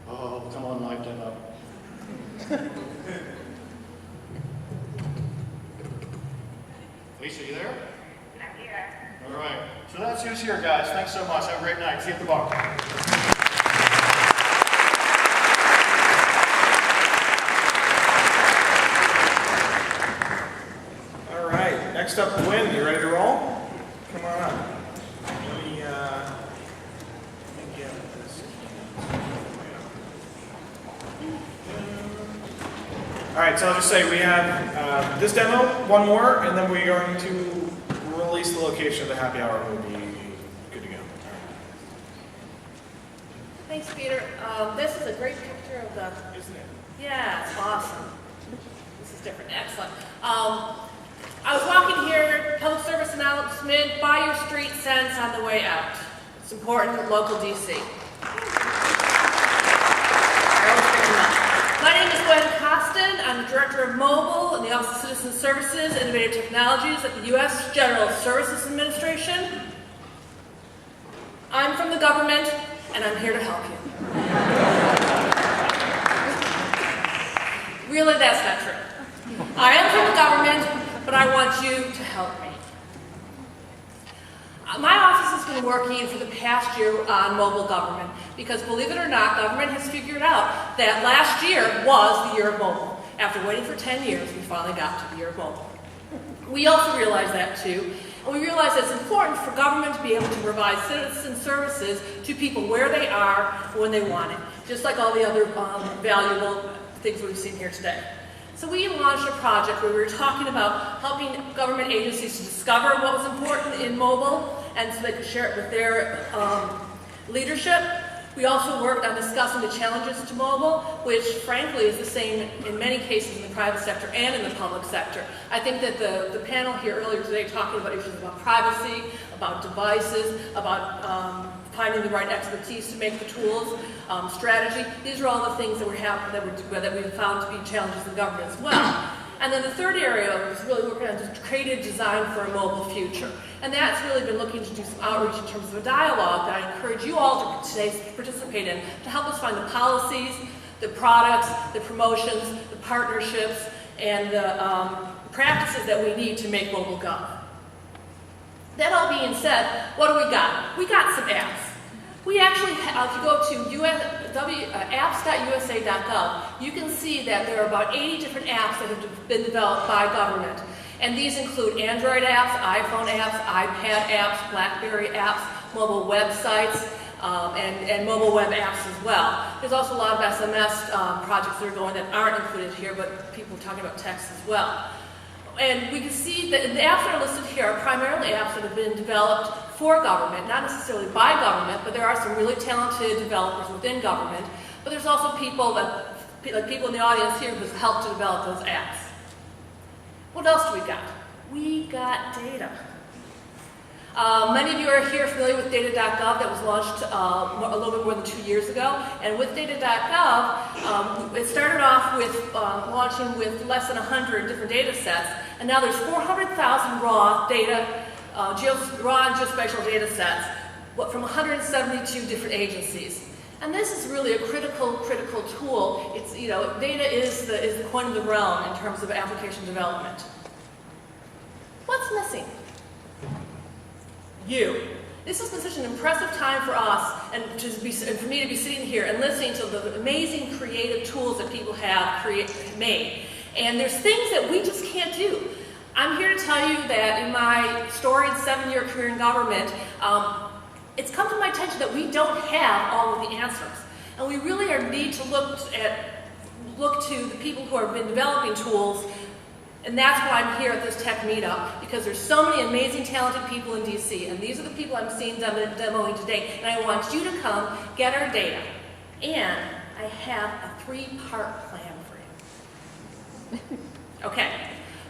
Oh, come on, live demo. Lisa, you there? I'm here. All right. So that's Who's Here, guys. Thanks so much. Have a great night. See you at the bar. All right. Next up, Gwen. You ready to roll? Come on up. Let me get this. All right, so I'll just say we have this demo, one more, and then we're going to release the location of the happy hour. We'll be good to go. Thanks, Peter. This is a great picture of the... Isn't it? Yeah, it's awesome. This is different. Excellent. I was walking here, public service announcement, buy your street sense on the way out. It's important, local DC. My name is Gwen Costin. I'm the Director of Mobile in the Office of Citizen Services and Innovative Technologies at the U.S. General Services Administration. I'm from the government, and I'm here to help you. Really, that's not true. I am from the government, but I want you to help me. My office has been working for the past year on mobile government because, believe it or not, government has figured out that last year was the year of mobile. After waiting for 10 years, we finally got to the year of mobile. We also realize that too, and we realize that it's important for government to be able to provide citizen services to people where they are when they want it, just like all the other valuable things we've seen here today. So we launched a project where we were talking about helping government agencies to discover what was important in mobile and so they could share it with their leadership. We also worked on discussing the challenges to mobile, which frankly is the same in many cases in the private sector and in the public sector. I think that the panel here earlier today talking about issues about privacy, about devices, about finding the right expertise to make the tools, strategy. These are all the things that we've found to be challenges in government as well. And then the third area was really working on just creative design for a mobile future. And that's really been looking to do some outreach in terms of a dialogue that I encourage you all to today participate in to help us find the policies, the products, the promotions, the partnerships, and the practices that we need to make mobile gov. That all being said, what do we got? We got some apps. We actually, if you go to apps.usa.gov, you can see that there are about 80 different apps that have been developed by government. And these include Android apps, iPhone apps, iPad apps, BlackBerry apps, mobile websites, and mobile web apps as well. There's also a lot of SMS projects that are going that aren't included here, but people are talking about text as well. And we can see that the apps that are listed here are primarily apps that have been developed for government, not necessarily by government, but there are some really talented developers within government. But there's also people in the audience here who've helped to develop those apps. What else do we got? We got data. Many of you are here familiar with Data.gov that was launched a little bit more than 2 years ago. And with Data.gov, it started off with launching with less than 100 different data sets. And now there's 400,000 raw data, raw and geospatial data sets from 172 different agencies. And this is really a critical tool. It's, data is the coin of the realm in terms of application development. What's missing? You. This has been such an impressive time for us and for me to be sitting here and listening to the amazing creative tools that people have made. And there's things that we just can't do. I'm here to tell you that in my storied 7-year career in government, it's come to my attention that we don't have all of the answers. And we really need to look to the people who have been developing tools. And that's why I'm here at this tech meetup, because there's so many amazing, talented people in DC, and these are the people I'm seeing demoing today, and I want you to come get our data. And I have a 3-part plan for you. Okay.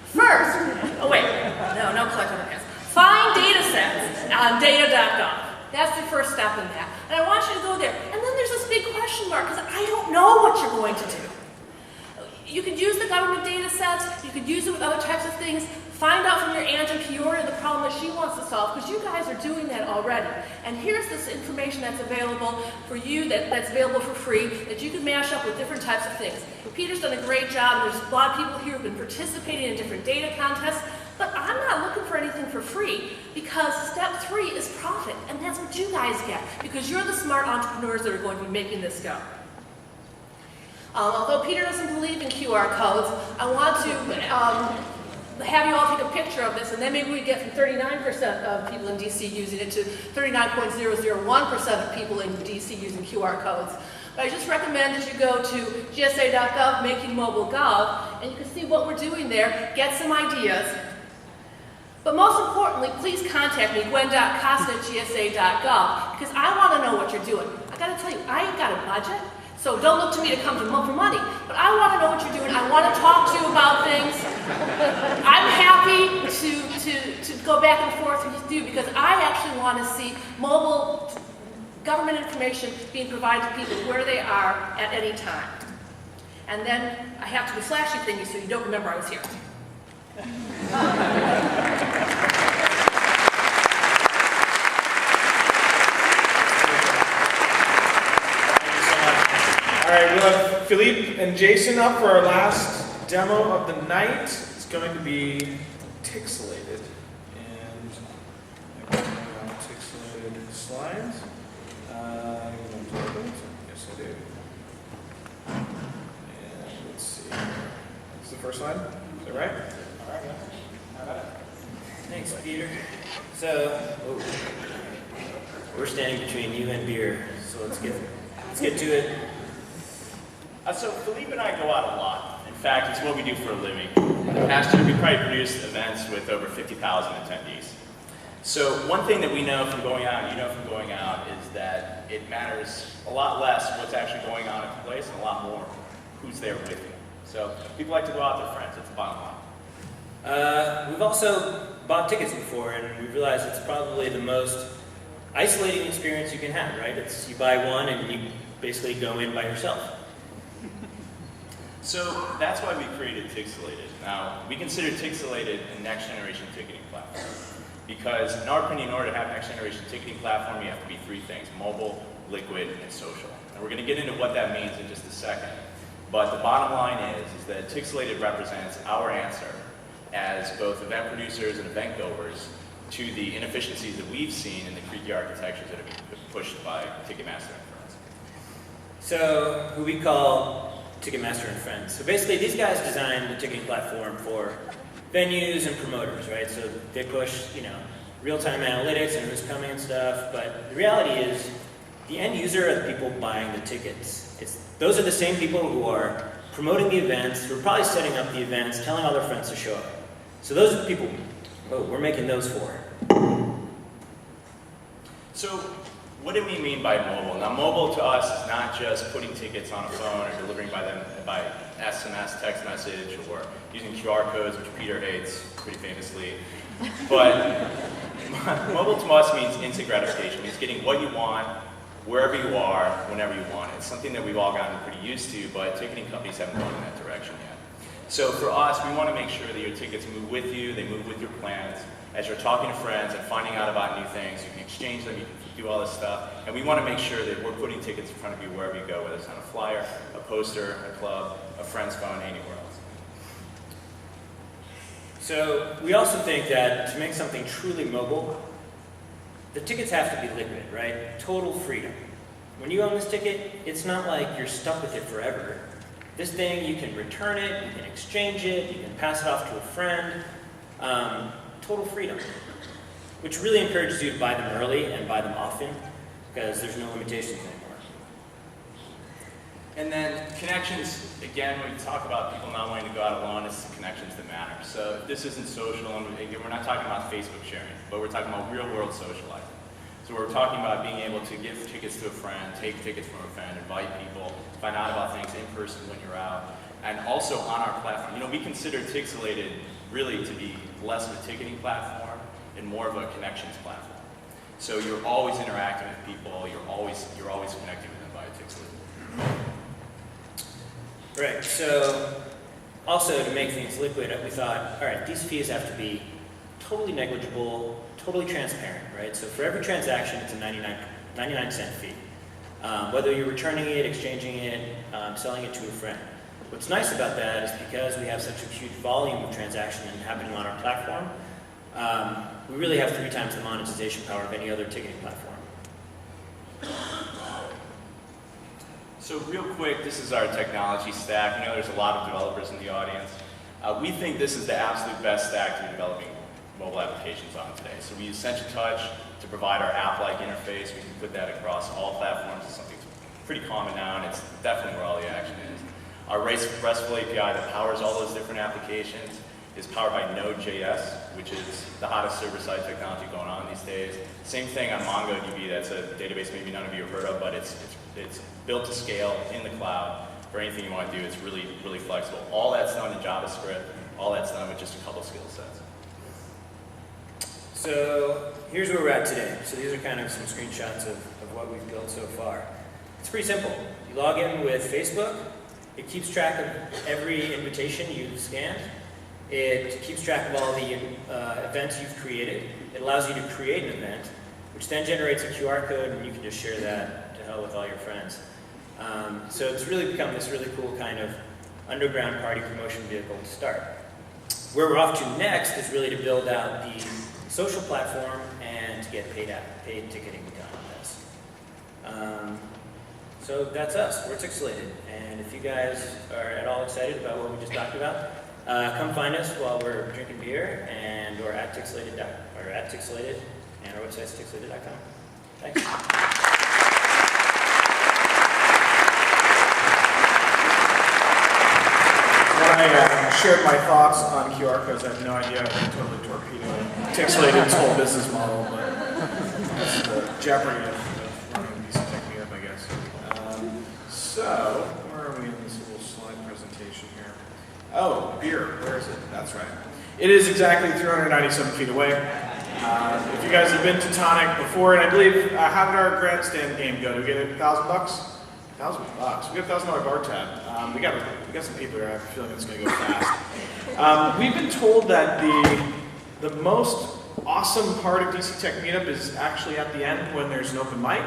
First, no collective hands. Find data sets on Data.gov. That's the first step in that. And I want you to go there. And then there's this big question mark, because I don't know what you're going to do. You could use the government data sets, you could use it with other types of things. Find out from your Aunt in Peoria the problem that she wants to solve, because you guys are doing that already. And here's this information that's available for you, that's available for free, that you can mash up with different types of things. Peter's done a great job, and there's a lot of people here who've been participating in different data contests, but I'm not looking for anything for free, because step 3 is profit, and that's what you guys get, because you're the smart entrepreneurs that are going to be making this go. Although Peter doesn't believe in QR codes, I want to have you all take a picture of this, and then maybe we get from 39% of people in DC using it to 39.001% of people in DC using QR codes. But I just recommend that you go to gsa.gov, Making Mobile Gov, and you can see what we're doing there, get some ideas. But most importantly, please contact me, gwen.costa@gsa.gov, because I want to know what you're doing. I got to tell you, I ain't got a budget. So don't look to me to come for money, but I want to know what you're doing. I want to talk to you about things. I'm happy to go back and forth with you because I actually want to see mobile government information being provided to people where they are at any time. And then I have to do flashy things so you don't remember I was here. All right, we'll have Philippe and Jason up for our last demo of the night. It's going to be pixelated. And pixelated slides. Yes, I do. And let's see. That's the first slide. Is that right? All right, guys. How about it? Thanks, Peter. So, we're standing between you and beer, so let's get to it. So Philippe and I go out a lot. In fact, it's what we do for a living. In the past year, we probably produced events with over 50,000 attendees. So one thing that we know from going out, and you know from going out, is that it matters a lot less what's actually going on at the place and a lot more who's there with you. So people like to go out with their friends. It's the bottom line. We've also bought tickets before, and we realized it's probably the most isolating experience you can have, right? It's you buy one and you basically go in by yourself. So that's why we created Tixelated. Now, we consider Tixelated a next generation ticketing platform. Because in our opinion, in order to have next generation ticketing platform, you have to be 3 things: mobile, liquid, and social. And we're going to get into what that means in just a second. But the bottom line is that Tixelated represents our answer as both event producers and event goers to the inefficiencies that we've seen in the creaky architectures that have been pushed by Ticketmaster and friends. So, who we call Ticketmaster and friends. So basically, these guys designed the ticketing platform for venues and promoters, right? So they push, real-time analytics and who's coming and stuff. But the reality is, the end user are the people buying the tickets. Those are the same people who are promoting the events, who are probably setting up the events, telling all their friends to show up. So those are the people we're making those for. So what do we mean by mobile? Now, mobile to us is not just putting tickets on a phone or delivering by SMS, text message, or using QR codes, which Peter hates pretty famously. But mobile to us means instant gratification. It means getting what you want, wherever you are, whenever you want. It's something that we've all gotten pretty used to, but ticketing companies haven't gone in that direction yet. So for us, we want to make sure that your tickets move with you, they move with your plans. As you're talking to friends and finding out about new things, you can exchange them, you can do all this stuff. And we want to make sure that we're putting tickets in front of you wherever you go, whether it's on a flyer, a poster, a club, a friend's phone, anywhere else. So we also think that to make something truly mobile, the tickets have to be liquid, right? Total freedom. When you own this ticket, it's not like you're stuck with it forever. This thing, you can return it, you can exchange it, you can pass it off to a friend. Total freedom, which really encourages you to buy them early and buy them often, because there's no limitations anymore. And then connections, again, when we talk about people not wanting to go out alone, it's the connections that matter. So if this isn't social, and again, we're not talking about Facebook sharing, but we're talking about real world socializing. So we're talking about being able to give tickets to a friend, take tickets from a friend, invite people, find out about things in person when you're out, and also on our platform. You know, we consider Tixelated really to be less of a ticketing platform and more of a connections platform. So you're always interacting with people, you're always connecting with them via Tixelated. Right, so also to make things liquid, we thought, all right, these fees have to be totally negligible, totally transparent, right? So for every transaction, it's a 99-cent fee. Whether you're returning it, exchanging it, selling it to a friend. What's nice about that is because we have such a huge volume of transaction happening on our platform, we really have 3 times the monetization power of any other ticketing platform. So real quick, this is our technology stack. You know there's a lot of developers in the audience. We think this is the absolute best stack to be developing mobile applications on today. So we use Essential Touch to provide our app-like interface. We can put that across all platforms. It's something pretty common now, and it's definitely where all the action is. Our RESTful API that powers all those different applications is powered by Node.js, which is the hottest server-side technology going on these days. Same thing on MongoDB. That's a database maybe none of you have heard of, but it's built to scale in the cloud for anything you want to do. It's really, really flexible. All that's done in JavaScript. All that's done with just a couple skill sets. So here's where we're at today. So these are kind of some screenshots of what we've built so far. It's pretty simple. You log in with Facebook. It keeps track of every invitation you've scanned. It keeps track of all the events you've created. It allows you to create an event, which then generates a QR code, and you can just share that to hell with all your friends. So it's really become this really cool kind of underground party promotion vehicle to start. Where we're off to next is really to build out the social platform and to get paid ticketing done on this. So that's us. We're Tixelated. And if you guys are at all excited about what we just talked about, come find us while we're drinking beer or at Tixelated, and our website's tixelated.com. Thanks. When I shared my thoughts on QR codes, I had no idea I was totally torpedoing Tixelated's whole business model, but that's the jeopardy of running a BC Tech Meetup, I guess. So, where are we in this little slide presentation here? Oh, beer. Where is it? That's right. It is exactly 397 feet away. If you guys have been to Tonic before, and I believe, how did our Grandstand game go? Did we get $1,000? $1,000. We got a $1,000 bar tab. We got some people here. I have a feeling it's going to go fast. We've been told that the most awesome part of DC Tech Meetup is actually at the end when there's an open mic.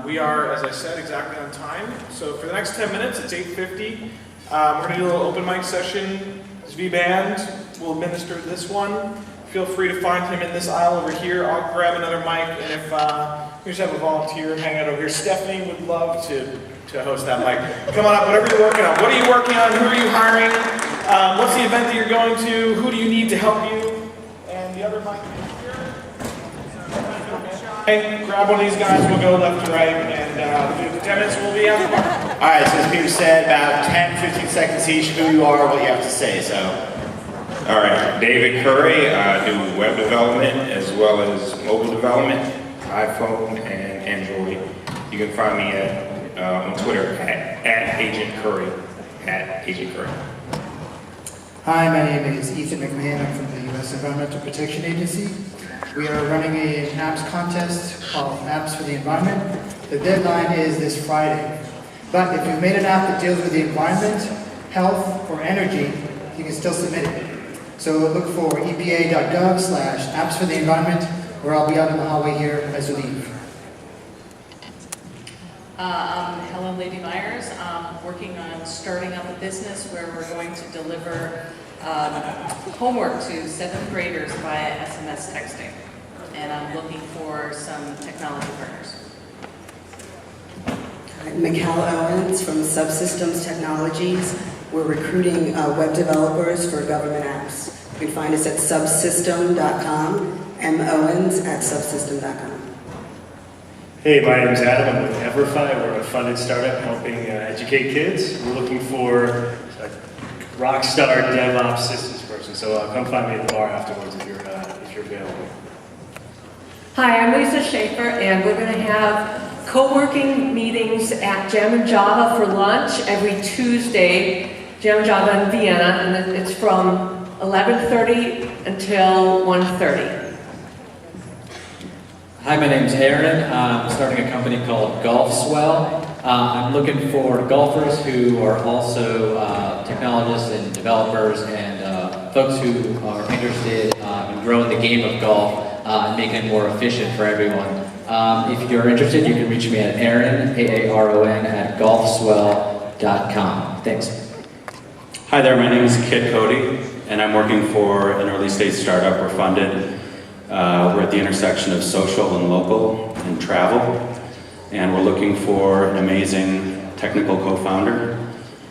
We are, as I said, exactly on time. So for the next 10 minutes, it's 8:50. We're going to do a little open mic session. V-Band will administer this one. Feel free to find him in this aisle over here. I'll grab another mic, and if we just have a volunteer hang out over here. Stephanie would love to host that mic. Come on up, whatever you're working on. What are you working on? Who are you hiring? What's the event that you're going to? Who do you need to help you? And the other mic here. Okay, grab one of these guys. We'll go left to right, and the 10 minutes will be out. All right, so as Peter said, about 10, 15 seconds each, who you are, what you have to say. So. All right, David Curry. I do web development as well as mobile development, iPhone and Android. You can find me on Twitter at Agent Curry, Hi, my name is Ethan McMahon. I'm from the U.S. Environmental Protection Agency. We are running an apps contest called Apps for the Environment. The deadline is this Friday. But if you've made an app that deals with the environment, health, or energy, you can still submit it. So look for epa.gov/apps for the environment, or I'll be out in the hallway here as you leave. I'm Helen Lady Myers. I'm working on starting up a business where we're going to deliver homework to 7th graders via SMS texting. And I'm looking for some technology partners. Mikal Owens from Subsystems Technologies. We're recruiting web developers for government apps. You can find us at subsystem.com, mowens@subsystem.com. Hey, my name is Adam. I'm with Everify. We're a funded startup helping educate kids. We're looking for a rock star DevOps systems person. So come find me at the bar afterwards if you're available. Hi, I'm Lisa Schaefer, and we're going to have co-working meetings at Jam and Java for lunch every Tuesday. Jam and Java in Vienna, and it's from 11:30 until 1:30. Hi, my name's Aaron. I'm starting a company called Golf Swell. I'm looking for golfers who are also technologists and developers and folks who are interested in growing the game of golf and making it more efficient for everyone. If you're interested, you can reach me at Aaron, A-A-R-O-N, @golfswell.com. Thanks. Hi there, my name is Kit Cody, and I'm working for an early stage startup. We're funded. We're at the intersection of social and local and travel, and we're looking for an amazing technical co-founder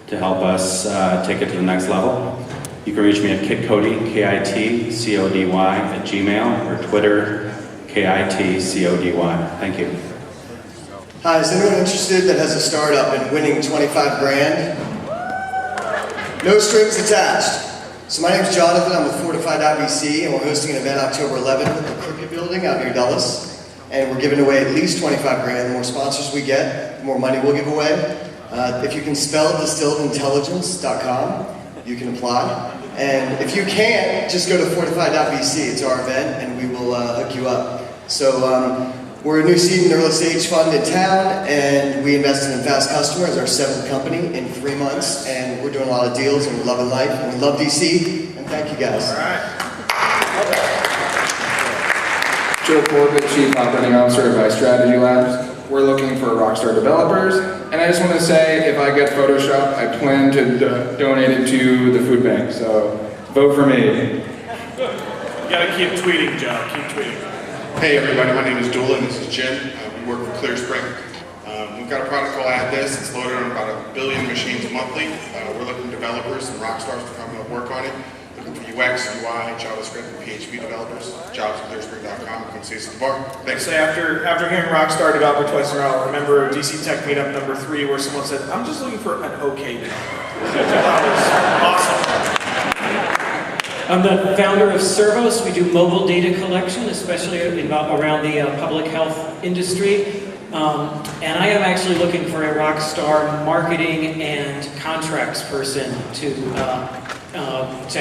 to help us take it to the next level. You can reach me at kitcody, KITCODY @gmail, or Twitter, KITCODY. Thank you. Hi, is anyone interested that has a startup and winning 25 grand? No strings attached. So my name is Jonathan, I'm with Fortify.vc, and we're hosting an event October 11th at the Crooked Building out near Dulles. And we're giving away at least 25 grand. The more sponsors we get, the more money we'll give away. If you can spell distilledintelligence.com, you can apply. And if you can't, just go to Fortify.vc, it's our event, and we will hook you up. So we're a new seed and early stage fund in town, and we invested in Fast Customer as our 7th company in 3 months, and we're doing a lot of deals, and we're loving life, and we love DC, and thank you guys. All right. Joe Corbett, Chief Operating Officer of iStrategy Labs. We're looking for rockstar developers, and I just want to say, if I get Photoshop, I plan to donate it to the food bank, so vote for me. You gotta keep tweeting, Joe, keep tweeting. Hey everybody, my name is Doolin, this is Jim. We work for ClearSpring. We've got a product called AddThis. It's loaded on about 1 billion machines monthly. We're looking for developers and rock stars to come and work on it. Looking for UX, UI, JavaScript, and PHP developers. Jobs at clearspring.com. Come see us at the bar. Thanks. So after hearing Rockstar developer twice in a row, remember DC Tech Meetup number 3 where someone said, I'm just looking for an okay developer. That was awesome. I'm the founder of Servos. We do mobile data collection, especially around the public health industry. And I am actually looking for a rock star marketing and contracts person to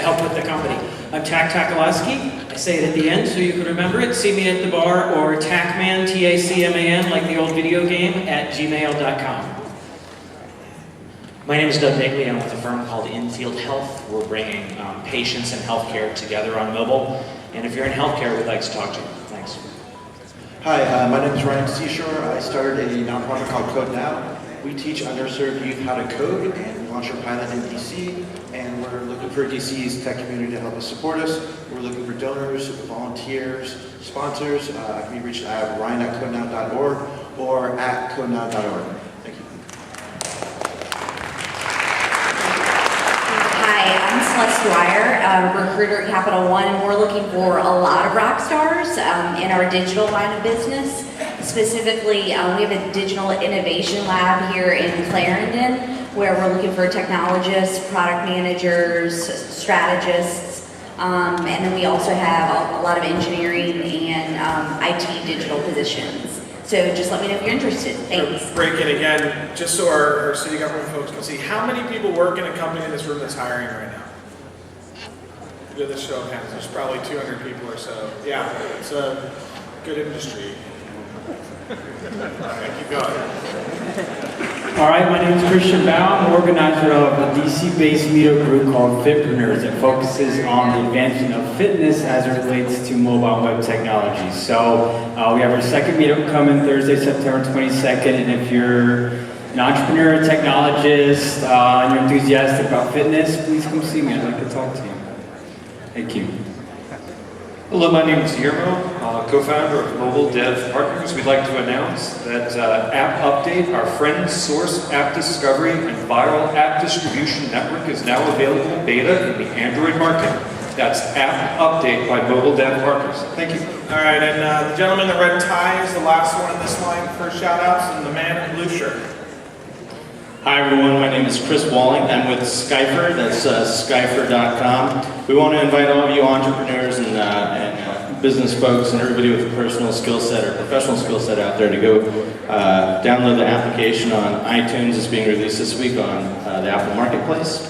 help with the company. I'm Tak Takalowski. I say it at the end so you can remember it. See me at the bar, or Tacman, T-A-C-M-A-N, like the old video game, @gmail.com. My name is Doug Nagley. I'm with a firm called Infield Health. We're bringing patients and healthcare together on mobile. And if you're in healthcare, we'd like to talk to you. Thanks. Hi, my name is Ryan Seashore. I started a nonprofit called Code Now. We teach underserved youth how to code, and we launched our pilot in DC. And we're looking for DC's tech community to help us support us. We're looking for donors, volunteers, sponsors. Can be reached at ryan@codenow.org or at codenow.org. Hi, I'm Celeste Dwyer, a recruiter at Capital One, and we're looking for a lot of rock stars in our digital line of business. Specifically, we have a digital innovation lab here in Clarendon, where we're looking for technologists, product managers, strategists, and then we also have a lot of engineering and IT digital positions. So just let me know if you're interested. Thanks. Break in again, just so our city government folks can see. How many people work in a company in this room that's hiring right now? Do the show of hands. There's probably 200 people or so. Yeah, it's a good industry. All right, keep going. All right, my name is Christian Bao. I'm organizer of a DC-based meetup group called Fitpreneurs that focuses on the advancement of fitness as it relates to mobile web technology. So we have our second meetup coming Thursday, September 22nd, and if you're an entrepreneur, technologist, and you're enthusiastic about fitness, please come see me. I'd like to talk to you. Thank you. Hello, my name is Guillermo, co-founder of Mobile Dev Partners. We'd like to announce that App Update, our friend source app discovery and viral app distribution network is now available beta in the Android market. That's App Update by Mobile Dev Partners. Thank you. All right, and the gentleman in the red tie is the last one in this line for shout-outs, and the man in the blue shirt. Hi everyone, my name is Chris Walling. I'm with Skyfer, that's skyfer.com. We want to invite all of you entrepreneurs and business folks and everybody with a personal skill set or professional skill set out there to go download the application on iTunes. It's being released this week on the Apple Marketplace.